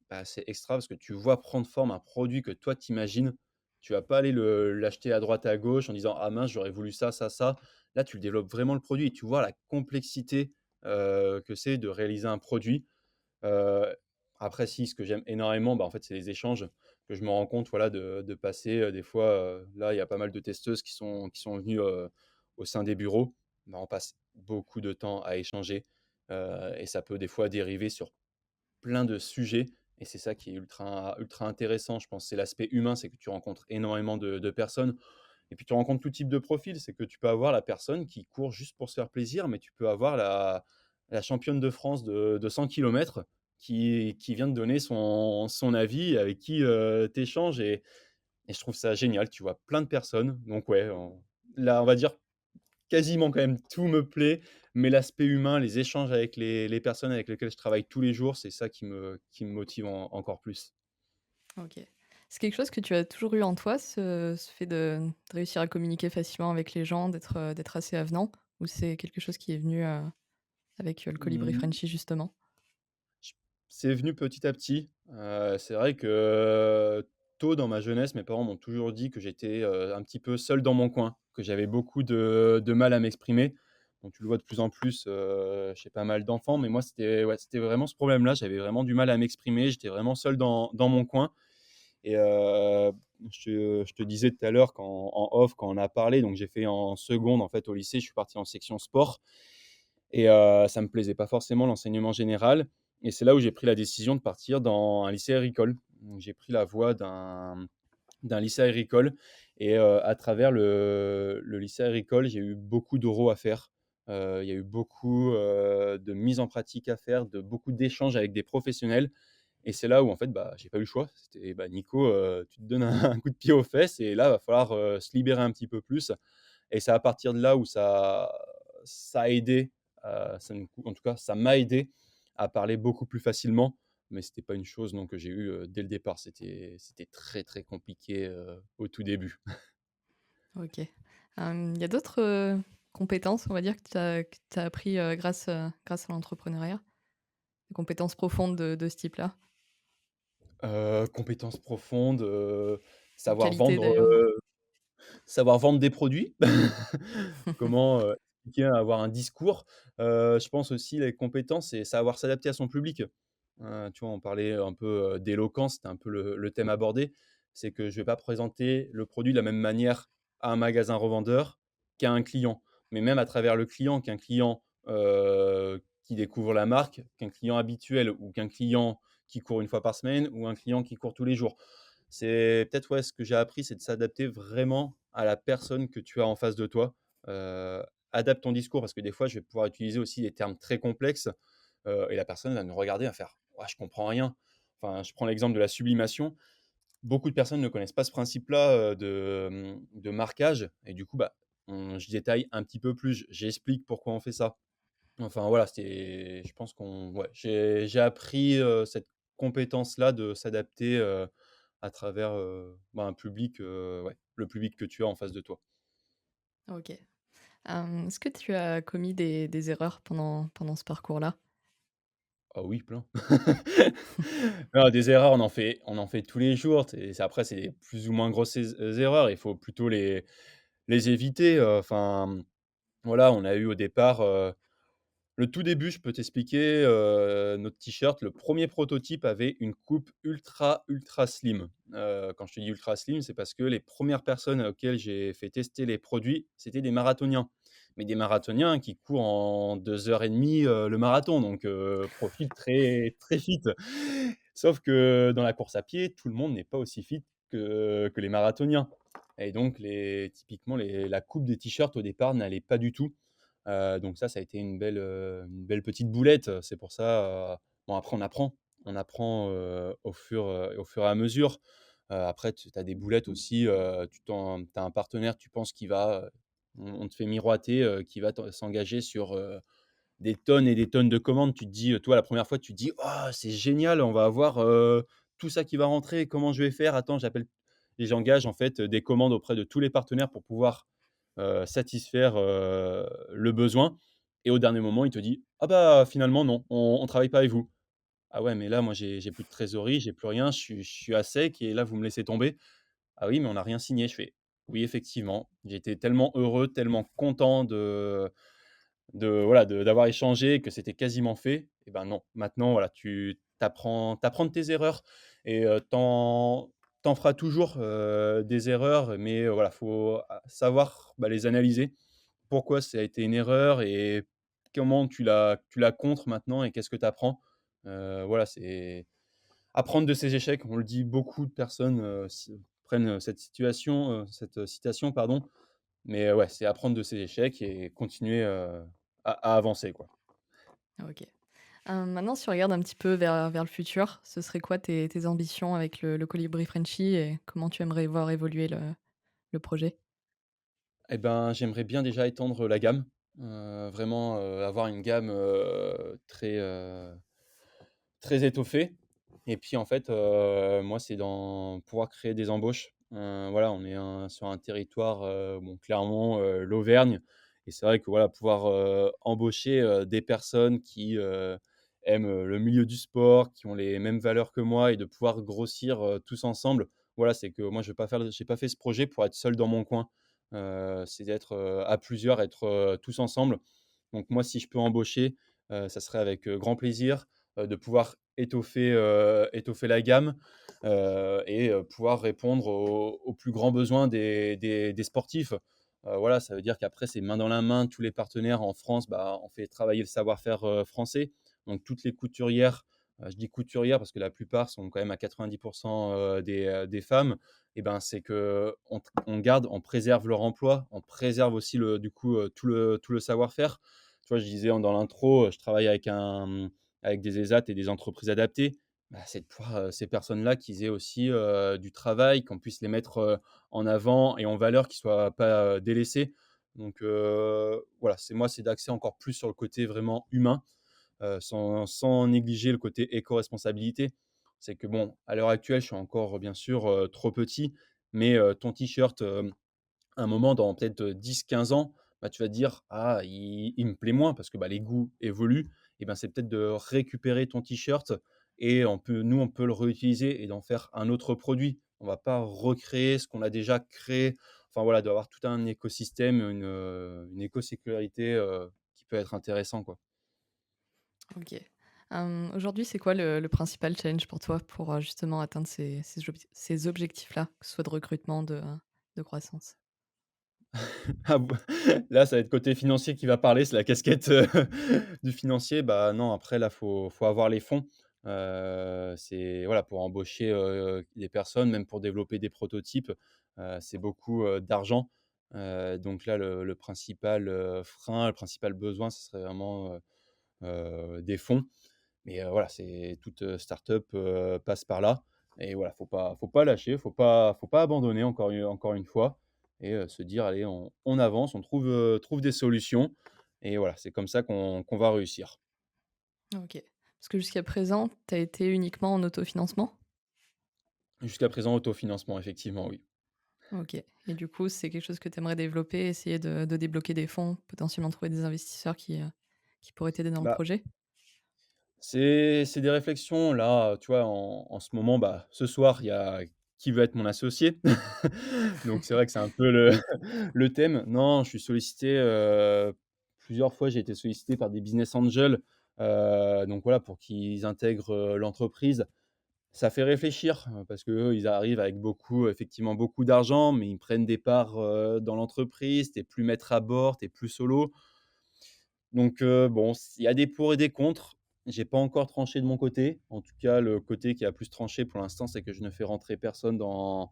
bah, c'est extra parce que tu vois prendre forme un produit que toi t'imagines. Tu vas pas aller l'acheter à droite à gauche en disant: «Ah mince, j'aurais voulu ça, ça, ça». Là, tu développes vraiment le produit et tu vois la complexité, que c'est de réaliser un produit. Heu, Après si, ce que j'aime énormément, bah, en fait, c'est les échanges que je me rends compte, voilà, de passer, des fois, là, il y a pas mal de testeuses qui sont venues, au sein des bureaux. Bah, on passe beaucoup de temps à échanger, et ça peut des fois dériver sur plein de sujets et c'est ça qui est ultra ultra intéressant, je pense. C'est l'aspect humain, c'est que tu rencontres énormément de personnes et puis tu rencontres tout type de profil. C'est que tu peux avoir la personne qui court juste pour se faire plaisir, mais tu peux avoir la championne de France de 100 kilomètres qui vient de donner son avis, avec qui, tu échanges et je trouve ça génial. Tu vois plein de personnes, donc ouais, là, on va dire quasiment quand même tout me plaît, mais l'aspect humain, les échanges avec les personnes avec lesquelles je travaille tous les jours, c'est ça qui me motive encore plus. OK. C'est quelque chose que tu as toujours eu en toi, ce fait de réussir à communiquer facilement avec les gens, d'être assez avenant? Ou c'est quelque chose qui est venu, avec, le colibri Mmh, Frenchy justement? j C'est venu petit à petit. C'est vrai que tôt dans ma jeunesse, mes parents m'ont toujours dit que j'étais, un petit peu seul dans mon coin, que j'avais beaucoup de mal à m'exprimer. Donc tu le vois de plus en plus, chez pas mal d'enfants, mais moi c'était ouais, c'était vraiment ce problème-là. J'avais vraiment du mal à m'exprimer, j'étais vraiment seul dans mon coin. Et je te disais tout à l'heure qu'en en off, quand on a parlé, donc j'ai fait en seconde, en fait, au lycée, je suis parti en section sport et ça me plaisait pas forcément l'enseignement général et c'est là où j'ai pris la décision de partir dans un lycée agricole. Donc j'ai pris la voie d'un lycée agricole et à travers le lycée agricole, j'ai eu beaucoup d'oraux à faire. Il y a eu beaucoup, de mise en pratique à faire, de beaucoup d'échanges avec des professionnels et c'est là où en fait, bah, j'ai pas eu le choix. C'était: «Bah, Nico, tu te donnes un un coup de pied aux fesses et là, va falloir, se libérer un petit peu plus» et c'est à partir de là où ça a aidé, ça nous en tout cas, ça m'a aidé à parler beaucoup plus facilement, mais c'était pas une chose non que j'ai eue, dès le départ. C'était très, très compliqué, au tout début. OK. Il y a d'autres, compétences, on va dire, que tu as appris, grâce à l'entrepreneuriat? Des compétences profondes de ce type-là? Compétences profondes, Ou savoir qualités vendre, d'ailleurs? savoir vendre des produits. Comment, expliquer, avoir un discours. Je pense aussi les compétences, c'est savoir s'adapter à son public. Tu vois, on parlait un peu, d'éloquence, c'était un peu le thème abordé. C'est que je vais pas présenter le produit de la même manière à un magasin revendeur qu'à un client. Mais même à travers le client, qu'un client, qui découvre la marque, qu'un client habituel ou qu'un client qui court une fois par semaine ou un client qui court tous les jours. C'est peut-être, ouais, ce que j'ai appris, c'est de s'adapter vraiment à la personne que tu as en face de toi, adapte ton discours parce que des fois, je vais pouvoir utiliser aussi des termes très complexes, et la personne va me regarder, va faire: «Ouais, je comprends rien». Enfin, je prends l'exemple de la sublimation. Beaucoup de personnes ne connaissent pas ce principe-là, de marquage et du coup, bah, je détaille un petit peu plus, j'explique pourquoi on fait ça. Enfin voilà, je pense qu'on ouais, j'ai appris, cette compétence-là de s'adapter, à travers, un public, ouais, le public que tu as en face de toi. OK. Est-ce que tu as commis des erreurs pendant ce parcours-là? Ah oui, plein. Non, des erreurs, on en fait tous les jours. C'est des plus ou moins grosses erreurs. Il faut plutôt les éviter, enfin, voilà, on a eu au départ, le tout début, je peux t'expliquer, notre t-shirt, le premier prototype avait une coupe ultra, ultra slim. Quand je te dis ultra slim, c'est parce que les premières personnes auxquelles j'ai fait tester les produits, c'était des marathoniens. Mais des marathoniens qui courent en 2 heures et demie, le marathon, donc profil très, très fit. Sauf que dans la course à pied, tout le monde n'est pas aussi fit que les marathoniens et donc typiquement la coupe des t-shirts au départ n'allait pas du tout. Donc ça a été une belle petite boulette. C'est pour ça, bon après on apprend, au fur et à mesure. Après tu as des boulettes aussi, tu as un partenaire, tu penses qu'il va, on te fait miroiter, qu'il va s'engager sur, des tonnes et des tonnes de commandes. Tu te dis, toi la première fois tu te dis: «Oh c'est génial, on va avoir, tout ça qui va rentrer, comment je vais faire? Attends j'appelle» et j'engage en fait, des commandes auprès de tous les partenaires pour pouvoir, satisfaire, le besoin et au dernier moment, il te dit: «Ah bah, finalement non, on travaille pas avec vous». Ah ouais, mais là moi j'ai plus de trésorerie, j'ai plus rien, je suis à sec et là vous me laissez tomber. Ah oui, mais on n'a rien signé. Je fais: «Oui effectivement». J'étais tellement heureux, tellement content d'avoir échangé, que c'était quasiment fait et ben non. Maintenant, voilà, tu apprends de tes erreurs et tu en feras toujours, des erreurs, mais voilà, faut savoir, les analyser. Pourquoi ça a été une erreur et comment tu la contres maintenant et qu'est-ce que tu apprends? Voilà, c'est apprendre de ses échecs. On le dit, beaucoup de personnes, prennent, cette citation, pardon, mais ouais, c'est apprendre de ses échecs et continuer, à avancer, quoi. OK. Maintenant si on regarde un petit peu vers le futur, ce serait quoi tes ambitions avec le Colibri Frenchy et comment tu aimerais voir évoluer le projet? Et ben, j'aimerais bien déjà étendre la gamme, vraiment, avoir une gamme, très, très étoffée et puis en fait, moi, c'est dans pouvoir créer des embauches. Voilà, on est sur un territoire, bon, clairement, l'Auvergne et c'est vrai que, voilà, pouvoir, embaucher, des personnes qui, aiment, le milieu du sport, qui ont les mêmes valeurs que moi et de pouvoir grossir, tous ensemble. Voilà, c'est que moi, je vais pas faire j'ai pas fait ce projet pour être seul dans mon coin. C'est d'être, à plusieurs, être, tous ensemble. Donc moi, si je peux embaucher, ça serait avec, grand plaisir, de pouvoir étoffer la gamme, et pouvoir répondre aux plus grands besoins des sportifs. Voilà, ça veut dire qu'après c'est main dans la main, tous les partenaires en France, on fait travailler le savoir-faire, français. Donc toutes les couturières, je dis couturières parce que la plupart sont quand même à 90 des femmes et ben, c'est qu'on garde, on préserve leur emploi, on préserve aussi du coup, tout le savoir-faire. Tu vois, je disais dans l'intro, je travaille avec des ESAT et des entreprises adaptées. C'est de pouvoir, ces personnes-là qu'ils aient aussi, du travail, qu'on puisse les mettre, en avant et en valeur, qu'ils soient pas, délaissés. Donc voilà, c'est d'axer encore plus sur le côté vraiment humain, sans négliger le côté éco-responsabilité. C'est que bon, à l'heure actuelle, je suis encore, bien sûr, trop petit, mais ton t-shirt, un moment dans peut-être, 10-15 ans, tu vas te dire: «Ah, il me plaît moins» parce que, les goûts évoluent et ben, c'est peut-être de récupérer ton t-shirt et on peut le réutiliser et d'en faire un autre produit. On va pas recréer ce qu'on a déjà créé. Enfin voilà, d'avoir tout un écosystème, une écosécurité, qui peut être intéressant, quoi. OK. Aujourd'hui, c'est quoi le principal challenge pour toi pour, justement atteindre ces objectifs-là, que ce soit de recrutement, de croissance? Ah b là, ça va être côté financier qui va parler, c'est la casquette, du financier. Bah, non, après là, faut avoir les fonds. C'est voilà, pour embaucher, des personnes, même pour développer des prototypes, c'est beaucoup, d'argent. Donc là, le principal, frein, le principal besoin, ce serait vraiment, des fonds. Mais voilà, c'est toute, start-up, passe par là et voilà, faut pas lâcher, faut pas abandonner encore une fois et se dire: «Allez, on avance, on trouve des solutions» et voilà, c'est comme ça qu'on va réussir. OK. Parce que jusqu'à présent, tu as été uniquement en autofinancement? Jusqu'à présent, autofinancement, effectivement, oui. OK, et du coup, c'est quelque chose que tu aimerais développer, essayer de débloquer des fonds, potentiellement trouver des investisseurs qui pourraient t'aider dans le Bah, projet? c'est des réflexions là, tu vois, en ce moment, bah, ce soir, il y a qui veut être mon associé? Donc c'est vrai que c'est un peu le le thème. Non, je suis sollicité, plusieurs fois, j'ai été sollicité par des business angels, donc voilà, pour qu'ils intègrent, l'entreprise. Ça fait réfléchir, parce qu'eux, ils arrivent avec beaucoup, effectivement beaucoup d'argent, mais ils prennent des parts, dans l'entreprise. Tu es plus maître à bord, tu es plus solo. Donc bon, il y a des pour et des contre. J'ai pas encore tranché de mon côté. En tout cas, le côté qui a plus tranché pour l'instant, c'est que je ne fais rentrer personne dans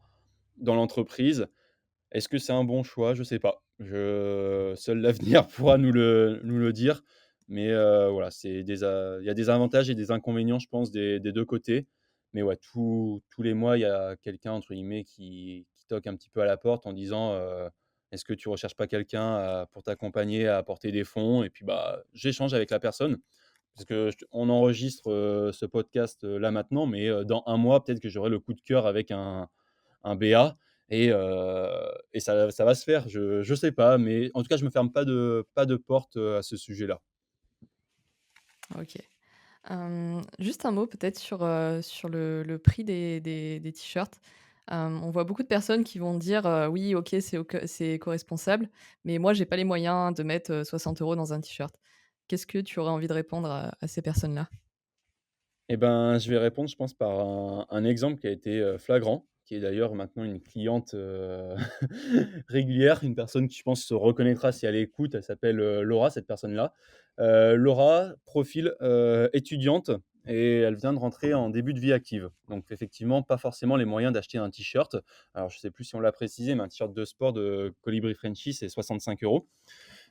l'entreprise. Est-ce que c'est un bon choix? Je sais pas. Seul l'avenir pourra nous le dire. Mais voilà, il y a des avantages et des inconvénients, je pense, des 2 côtés. Mais ouais, tous les mois, il y a quelqu'un, entre guillemets, qui toque un petit peu à la porte en disant, «Est-ce que tu recherches pas quelqu'un, pour t'accompagner à apporter des fonds?» Et puis, bah, j'échange avec la personne parce que on enregistre, ce podcast, là maintenant, mais dans un mois, peut-être que j'aurai le coup de cœur avec un BA et ça va se faire. Je sais pas, mais en tout cas, je me ferme pas de porte, à ce sujet-là. OK. Juste un mot peut-être sur le prix des t-shirts. On voit beaucoup de personnes qui vont dire, «Oui, OK, c'est éco-responsable, mais moi j'ai pas les moyens de mettre, 60 € dans un t-shirt». Qu'est-ce que tu aurais envie de répondre à ces personnes-là? Et ben, je vais répondre, je pense, par un exemple qui a été, flagrant, qui est d'ailleurs maintenant une cliente, régulière, une personne qui, je pense, se reconnaîtra si elle écoute. Elle s'appelle, Laura, cette personne-là. Laura, profil, étudiante et elle vient de rentrer en début de vie active. Donc effectivement, pas forcément les moyens d'acheter un t-shirt. Alors je sais plus si on l'a précisé, mais un t-shirt de sport de Colibri Frenchy, c'est 65 €.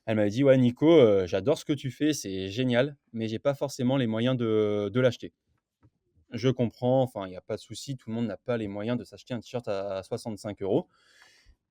Elle m'avait dit: «Ouais Nico, j'adore ce que tu fais, c'est génial, mais j'ai pas forcément les moyens de l'acheter». Je comprends, enfin, il y a pas de souci, tout le monde n'a pas les moyens de s'acheter un t-shirt à 65 €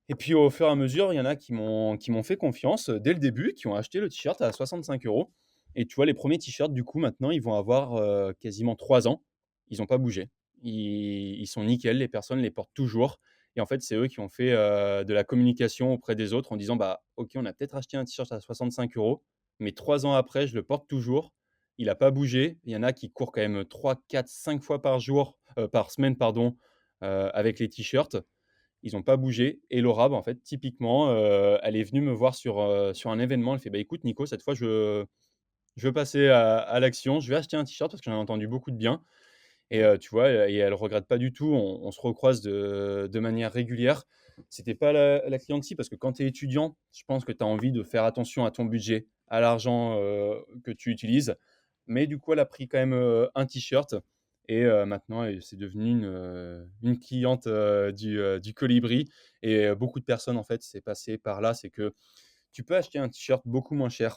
et puis au fur et à mesure, il y en a qui m'ont fait confiance, dès le début, qui ont acheté le t-shirt à 65 € et tu vois, les premiers t-shirts, du coup, maintenant, ils vont avoir, quasiment 3 ans. Ils ont pas bougé. Ils sont nickel, les personnes les portent toujours et en fait, c'est eux qui ont fait, de la communication auprès des autres en disant: «Bah, OK, on a peut-être acheté un t-shirt à 65 €, mais 3 ans après, je le porte toujours. Il a pas bougé». Il y en a qui courent quand même 3, 4, 5 fois par jour, par semaine, pardon, avec les t-shirts. Ils ont pas bougé et Laura, bah, en fait, typiquement, elle est venue me voir sur un événement. Elle fait: «Bah, écoute Nico, cette fois, je veux passer à l'action. Je vais acheter un t-shirt parce que j'en ai entendu beaucoup de bien» et tu vois? Et elle regrette pas du tout. On se recroise de manière régulière. C'était pas la cliente cible parce que quand tu es étudiant, je pense que tu as envie de faire attention à ton budget, à l'argent, que tu utilises. Mais du coup, elle a pris quand même, un t-shirt et maintenant c'est devenu une cliente, du Colibri et beaucoup de personnes, en fait, c'est passé par là. C'est que tu peux acheter un t-shirt beaucoup moins cher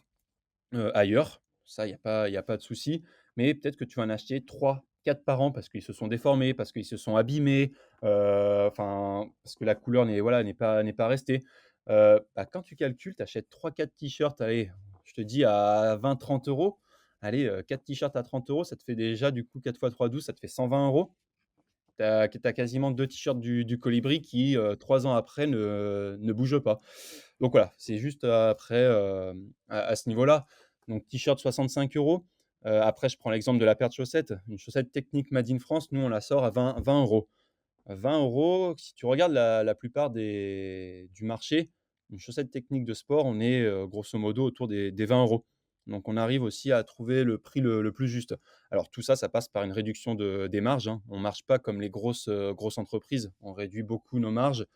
ailleurs, ça, il y a pas de souci, mais peut-être que tu vas en acheter 3, 4 par an parce qu'ils se sont déformés, parce qu'ils se sont abîmés, enfin, parce que la couleur n'est pas restée. Bah, quand tu calcules, tu achètes 3-4 t-shirts, allez, je te dis à 20, 30 €. Allez, 4 t-shirts à 30 €, ça te fait déjà du coup 4 fois 3, 12, ça te fait 120 €. Tu as quasiment 2 t-shirts du Colibri qui, 3 ans après ne bougent pas. Donc voilà, c'est juste après, à ce niveau-là. Donc t-shirt 65 €. Après je prends l'exemple de la paire de chaussettes. Une chaussette technique made in France, nous on la sort à 20 €. 20 €, si tu regardes la plupart du marché, une chaussette technique de sport, on est, grosso modo autour des 20 €. Donc on arrive aussi à trouver le prix le plus juste. Alors tout ça, ça passe par une réduction des marges, hein. On ne marche pas comme les grosses entreprises. On réduit beaucoup nos marges,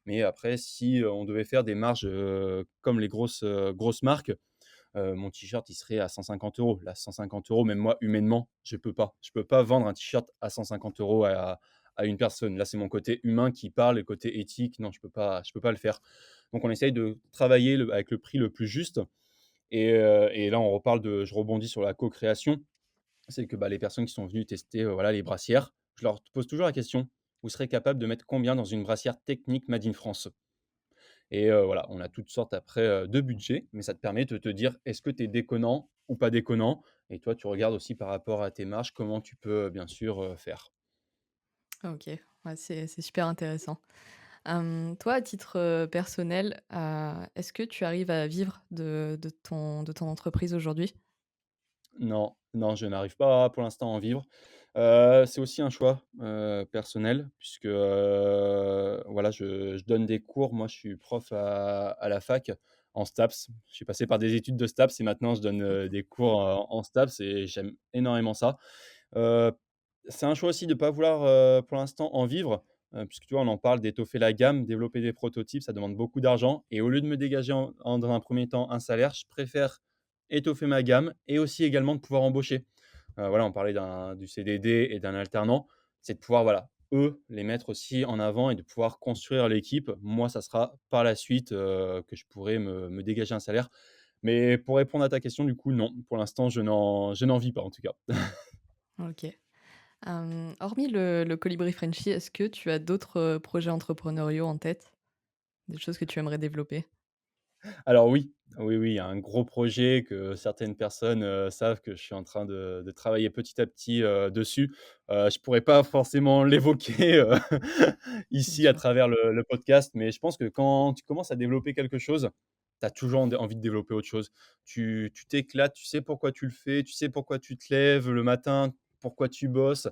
mais après si, on devait faire des marges, comme les grosses marques, mon t-shirt, il serait à 150 €. Là, 150 €, même moi, humainement, je peux pas. Je peux pas vendre un t-shirt à 150 € à une personne. Là, c'est mon côté humain qui parle, le côté éthique. Non, je peux pas le faire. Donc on essaye de travailler avec le prix le plus juste et là je rebondis sur la co-création. C'est que, les personnes qui sont venues tester, voilà, les brassières, je leur pose toujours la question: «Vous serez capable de mettre combien dans une brassière technique made in France?» Et voilà, on a toutes sortes après, de budgets, mais ça te permet de te dire: «Est-ce que tu es déconnant ou pas déconnant?» Et toi, tu regardes aussi par rapport à tes marges, comment tu peux, bien sûr, faire. OK, ouais, c'est super intéressant. Toi, à titre, personnel, est-ce que tu arrives à vivre de ton entreprise aujourd'hui? Non, non, je n'arrive pas pour l'instant à en vivre. C'est aussi un choix, personnel puisque, voilà, je donne des cours. Moi, je suis prof à la fac en STAPS. Je suis passé par des études de STAPS et maintenant je donne, des cours en STAPS et j'aime énormément ça. Heu, c'est un choix aussi de ne pas vouloir, pour l'instant en vivre, puisque tu vois, on en parle d'étoffer la gamme, développer des prototypes, ça demande beaucoup d'argent et au lieu de me dégager dans un premier temps un salaire, je préfère étoffer ma gamme et aussi également de pouvoir embaucher. Voilà, on parlait du CDD et d'un alternant, c'est de pouvoir, voilà, eux, les mettre aussi en avant et de pouvoir construire l'équipe. Moi, ça sera par la suite, que je pourrai me dégager un salaire. Mais pour répondre à ta question, du coup, non, pour l'instant, je n'en vis pas en tout cas. OK. Hormis le Colibri Friendshie, est-ce que tu as d'autres, projets entrepreneuriaux en tête? Des choses que tu aimerais développer? Alors oui, oui, oui, il y a un gros projet que certaines personnes, savent que je suis en train de travailler petit à petit, dessus. Je pourrais pas forcément l'évoquer, Bien ici à sûr. travers le podcast, mais je pense que quand tu commences à développer quelque chose, tu as toujours envie de développer autre chose. Tu t'éclates, tu sais pourquoi tu le fais, tu sais pourquoi tu te lèves le matin, pourquoi tu bosses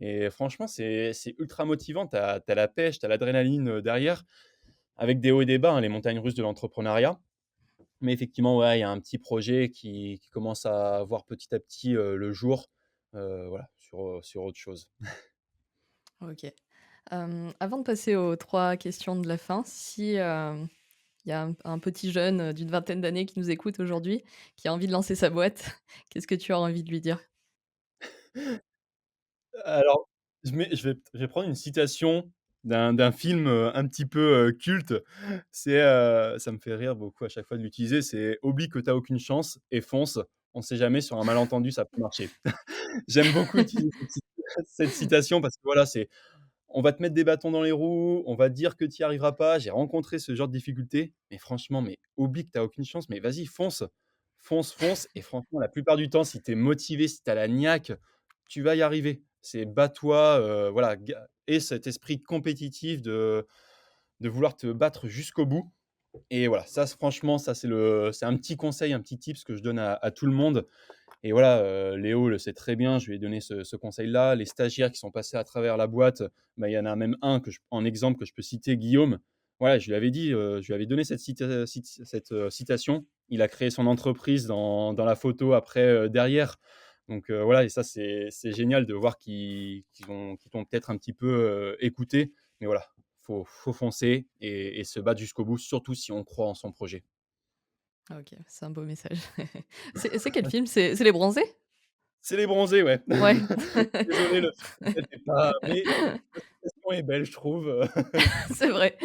et franchement, c'est ultra motivant. Tu as la pêche, tu as l'adrénaline, derrière, avec des hauts et des bas, hein, les montagnes russes de l'entrepreneuriat. Mais effectivement, ouais, il y a un petit projet qui commence à voir petit à petit, le jour, voilà, sur autre chose. OK. Avant de passer aux 3 questions de la fin, si, il y a un petit jeune, d'une vingtaine d'années qui nous écoute aujourd'hui, qui a envie de lancer sa boîte, qu'est-ce que tu as envie de lui dire? Alors, je vais prendre une citation d'un film, un petit peu, culte. Ça me fait rire beaucoup à chaque fois de l'utiliser, c'est: «Oublie que tu as aucune chance et fonce, on sait jamais, sur un malentendu, ça peut marcher». J'aime beaucoup utiliser cette citation parce que voilà, on va te mettre des bâtons dans les roues, on va te dire que tu y arriveras pas. J'ai rencontré ce genre de difficultés, mais franchement, mais oublie que tu as aucune chance, mais vas-y, fonce, fonce, fonce et franchement, la plupart du temps, si tu es motivé, si tu as la niaque, tu vas y arriver. C'est bats-toi, voilà, et cet esprit compétitif de vouloir te battre jusqu'au bout et voilà, ça, franchement, ça, c'est un petit conseil, un petit tips que je donne à tout le monde et voilà, Léo le sait très bien, je lui ai donné ce conseil-là. Les stagiaires qui sont passés à travers la boîte, il y en a même un en exemple que je peux citer, Guillaume. Voilà, je lui avais dit, je lui avais donné cette citation. Il a créé son entreprise dans la photo après, derrière. Donc, voilà et ça c'est génial de voir qu'ils t'ont peut-être un petit peu, écouté. Mais voilà, faut foncer et se battre jusqu'au bout, surtout si on croit en son projet. OK, c'est un beau message. C'est quel film? C'est Les Bronzés? C'est Les Bronzés, ouais. Ouais. Désolé, le film peut-être est pas mais la citation est belle, je trouve, C'est vrai.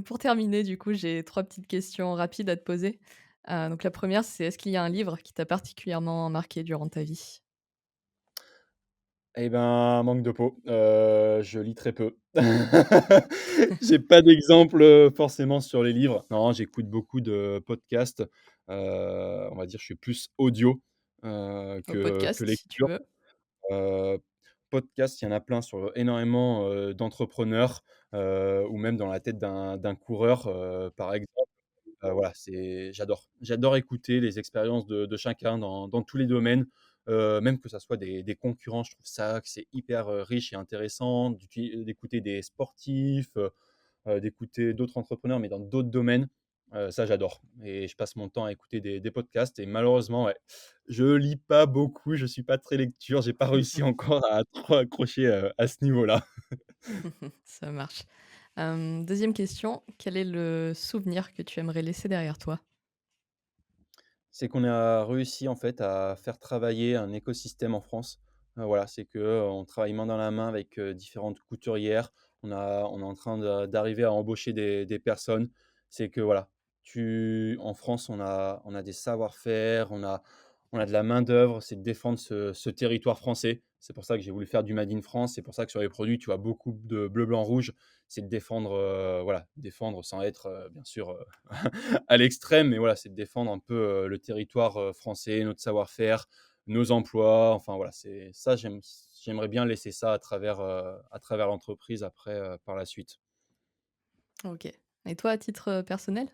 Pour terminer, du coup, j'ai 3 petites questions rapides à te poser. Donc la première, c'est est-ce qu'il y a un livre qui t'a particulièrement marqué durant ta vie? Et ben, manque de peau, je lis très peu. J'ai pas d'exemple, forcément sur les livres. Non, j'écoute beaucoup de podcasts, on va dire, je suis plus audio, Au que podcast, si tu lecture. veux. Heu, Podcasts, il y en a plein sur énormément, d'entrepreneurs, ou même dans la tête d'un coureur, par exemple. Voilà, j'adore. J'adore écouter les expériences de chacun dans tous les domaines, même que ça soit des concurrents. Je trouve ça que c'est hyper, riche et intéressant d'écouter des sportifs, d'écouter d'autres entrepreneurs, mais dans d'autres domaines. Ça, j'adore et je passe mon temps à écouter des podcasts et malheureusement, ouais, je lis pas beaucoup, je suis pas très lecture, j'ai pas réussi encore à trop accrocher, à ce niveau-là. Ça marche. 2e question, quel est le souvenir que tu aimerais laisser derrière toi? C'est qu'on a réussi en fait à faire travailler un écosystème en France. Voilà, c'est que, on travaille main dans la main avec, différentes couturières. On est en train d'arriver à embaucher des personnes. C'est que voilà, en France, on a des savoir-faire, on a de la main-d'œuvre, c'est de défendre ce territoire français. C'est pour ça que j'ai voulu faire du Made in France. C'est pour ça que sur les produits, tu vois beaucoup de bleu, blanc, rouge. C'est de défendre, voilà, défendre sans être, bien sûr, à l'extrême, mais voilà, c'est de défendre un peu, le territoire, français, notre savoir-faire, nos emplois. Enfin voilà, c'est ça, j'aimerais bien laisser ça à travers l'entreprise après, par la suite. OK. Et toi, à titre, personnel?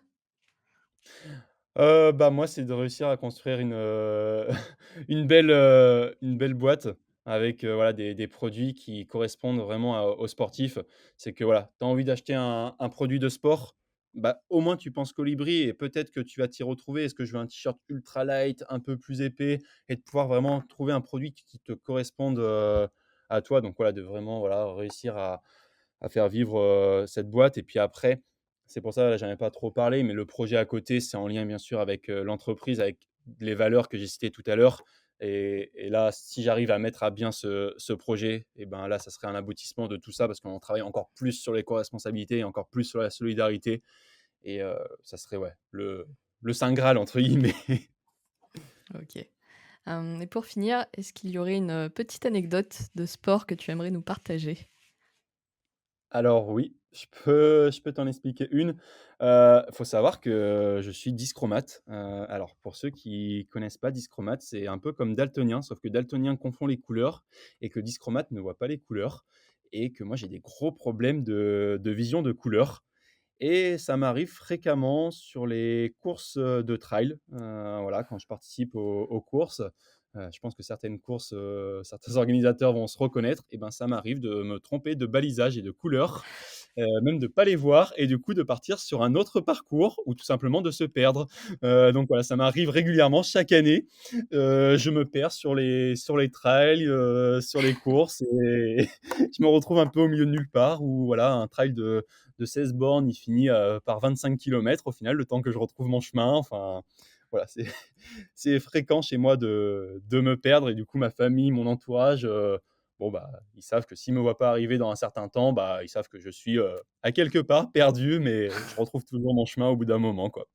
Bah, moi, c'est de réussir à construire une belle boîte avec, voilà, des produits qui correspondent vraiment aux sportifs. C'est que, voilà, tu as envie d'acheter un produit de sport, bah, au moins tu penses Colibri et peut-être que tu vas t'y retrouver. Est-ce que je veux un t-shirt ultra light, un peu plus épais et de pouvoir vraiment trouver un produit qui te corresponde, à toi. Donc voilà, de vraiment, voilà, réussir à faire vivre, cette boîte et puis après, c'est pour ça, là, j'en ai pas trop parlé, mais le projet à côté, c'est en lien bien sûr avec, l'entreprise, avec les valeurs que j'ai citées tout à l'heure et là, si j'arrive à mettre à bien ce projet et ben, là, ça serait un aboutissement de tout ça parce qu'on travaille encore plus sur l'éco-responsabilité et encore plus sur la solidarité et ça serait, ouais, le saint graal entre guillemets. OK. Et pour finir, est-ce qu'il y aurait une, petite anecdote de sport que tu aimerais nous partager? Alors oui, je peux t'en expliquer une. Faut savoir que je suis dyschromate. Alors pour ceux qui connaissent pas dyschromate, c'est un peu comme daltonien, sauf que daltonien confond les couleurs et que dyschromate ne voit pas les couleurs et que moi j'ai des gros problèmes de vision de couleurs et ça m'arrive fréquemment sur les courses, de trail, voilà, quand je participe aux courses. Je pense que certaines courses, certains organisateurs vont se reconnaître et ben, ça m'arrive de me tromper de balisage et de couleurs, même de pas les voir et du coup de partir sur un autre parcours ou tout simplement de se perdre. Donc voilà, ça m'arrive régulièrement chaque année. Je me perds sur les trails, sur les courses et je me retrouve un peu au milieu de nulle part où voilà, un trail de 16 bornes, il finit, par 25 kilomètres au final, le temps que je retrouve mon chemin. Enfin, voilà, c'est c'est fréquent chez moi de me perdre et du coup, ma famille, mon entourage, bon, bah, ils savent que s'ils me voient pas arriver dans un certain temps, bah, ils savent que je suis, à quelque part perdu, mais je retrouve toujours mon chemin au bout d'un moment, quoi.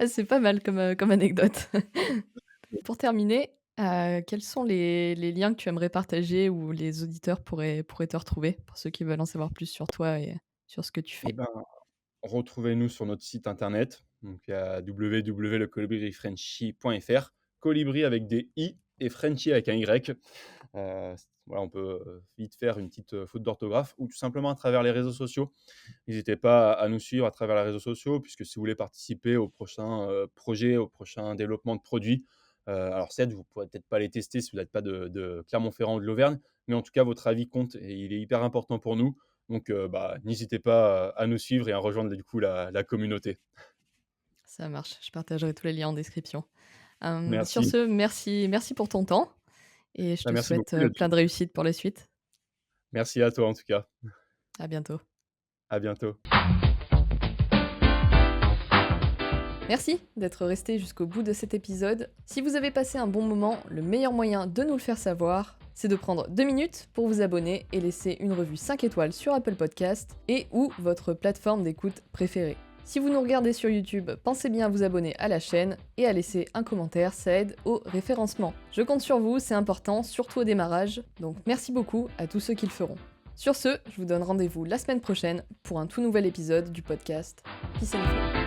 C'est pas mal comme, comme anecdote. Pour terminer, quels sont les liens que tu aimerais partager où les auditeurs pourraient te retrouver, pour ceux qui veulent en savoir plus sur toi et sur ce que tu Et fais? ben, retrouvez-nous sur notre site internet, donc il y a www.lecolibrifrenchy.fr, colibri avec des i et Frenchy avec un y. Voilà, on peut, vite faire une petite, faute d'orthographe ou tout simplement à travers les réseaux sociaux. N'hésitez pas à nous suivre à travers les réseaux sociaux puisque si vous voulez participer aux prochains, projets, aux prochains développements de produits, alors certes, vous ne pourrez peut-être pas les tester si vous n'êtes pas de Clermont-Ferrand ou de l'Auvergne, mais en tout cas votre avis compte et il est hyper important pour nous. Donc, bah, n'hésitez pas, à nous suivre et à rejoindre du coup la communauté. Ça marche, je partagerai tous les liens en description. Sur Merci. ce, merci pour ton temps et je Bah, te merci souhaite, beaucoup. plein de réussite pour la suite. Merci à toi en tout cas. À bientôt. À bientôt. Merci d'être resté jusqu'au bout de cet épisode. Si vous avez passé un bon moment, le meilleur moyen de nous le faire savoir, c'est de prendre 2 minutes pour vous abonner et laisser une revue 5 étoiles sur Apple Podcast et ou votre plateforme d'écoute préférée. Si vous nous regardez sur YouTube, pensez bien à vous abonner à la chaîne et à laisser un commentaire, ça aide au référencement. Je compte sur vous, c'est important, surtout au démarrage, donc merci beaucoup à tous ceux qui le feront. Sur ce, je vous donne rendez-vous la semaine prochaine pour un tout nouvel épisode du podcast Peace and Flow.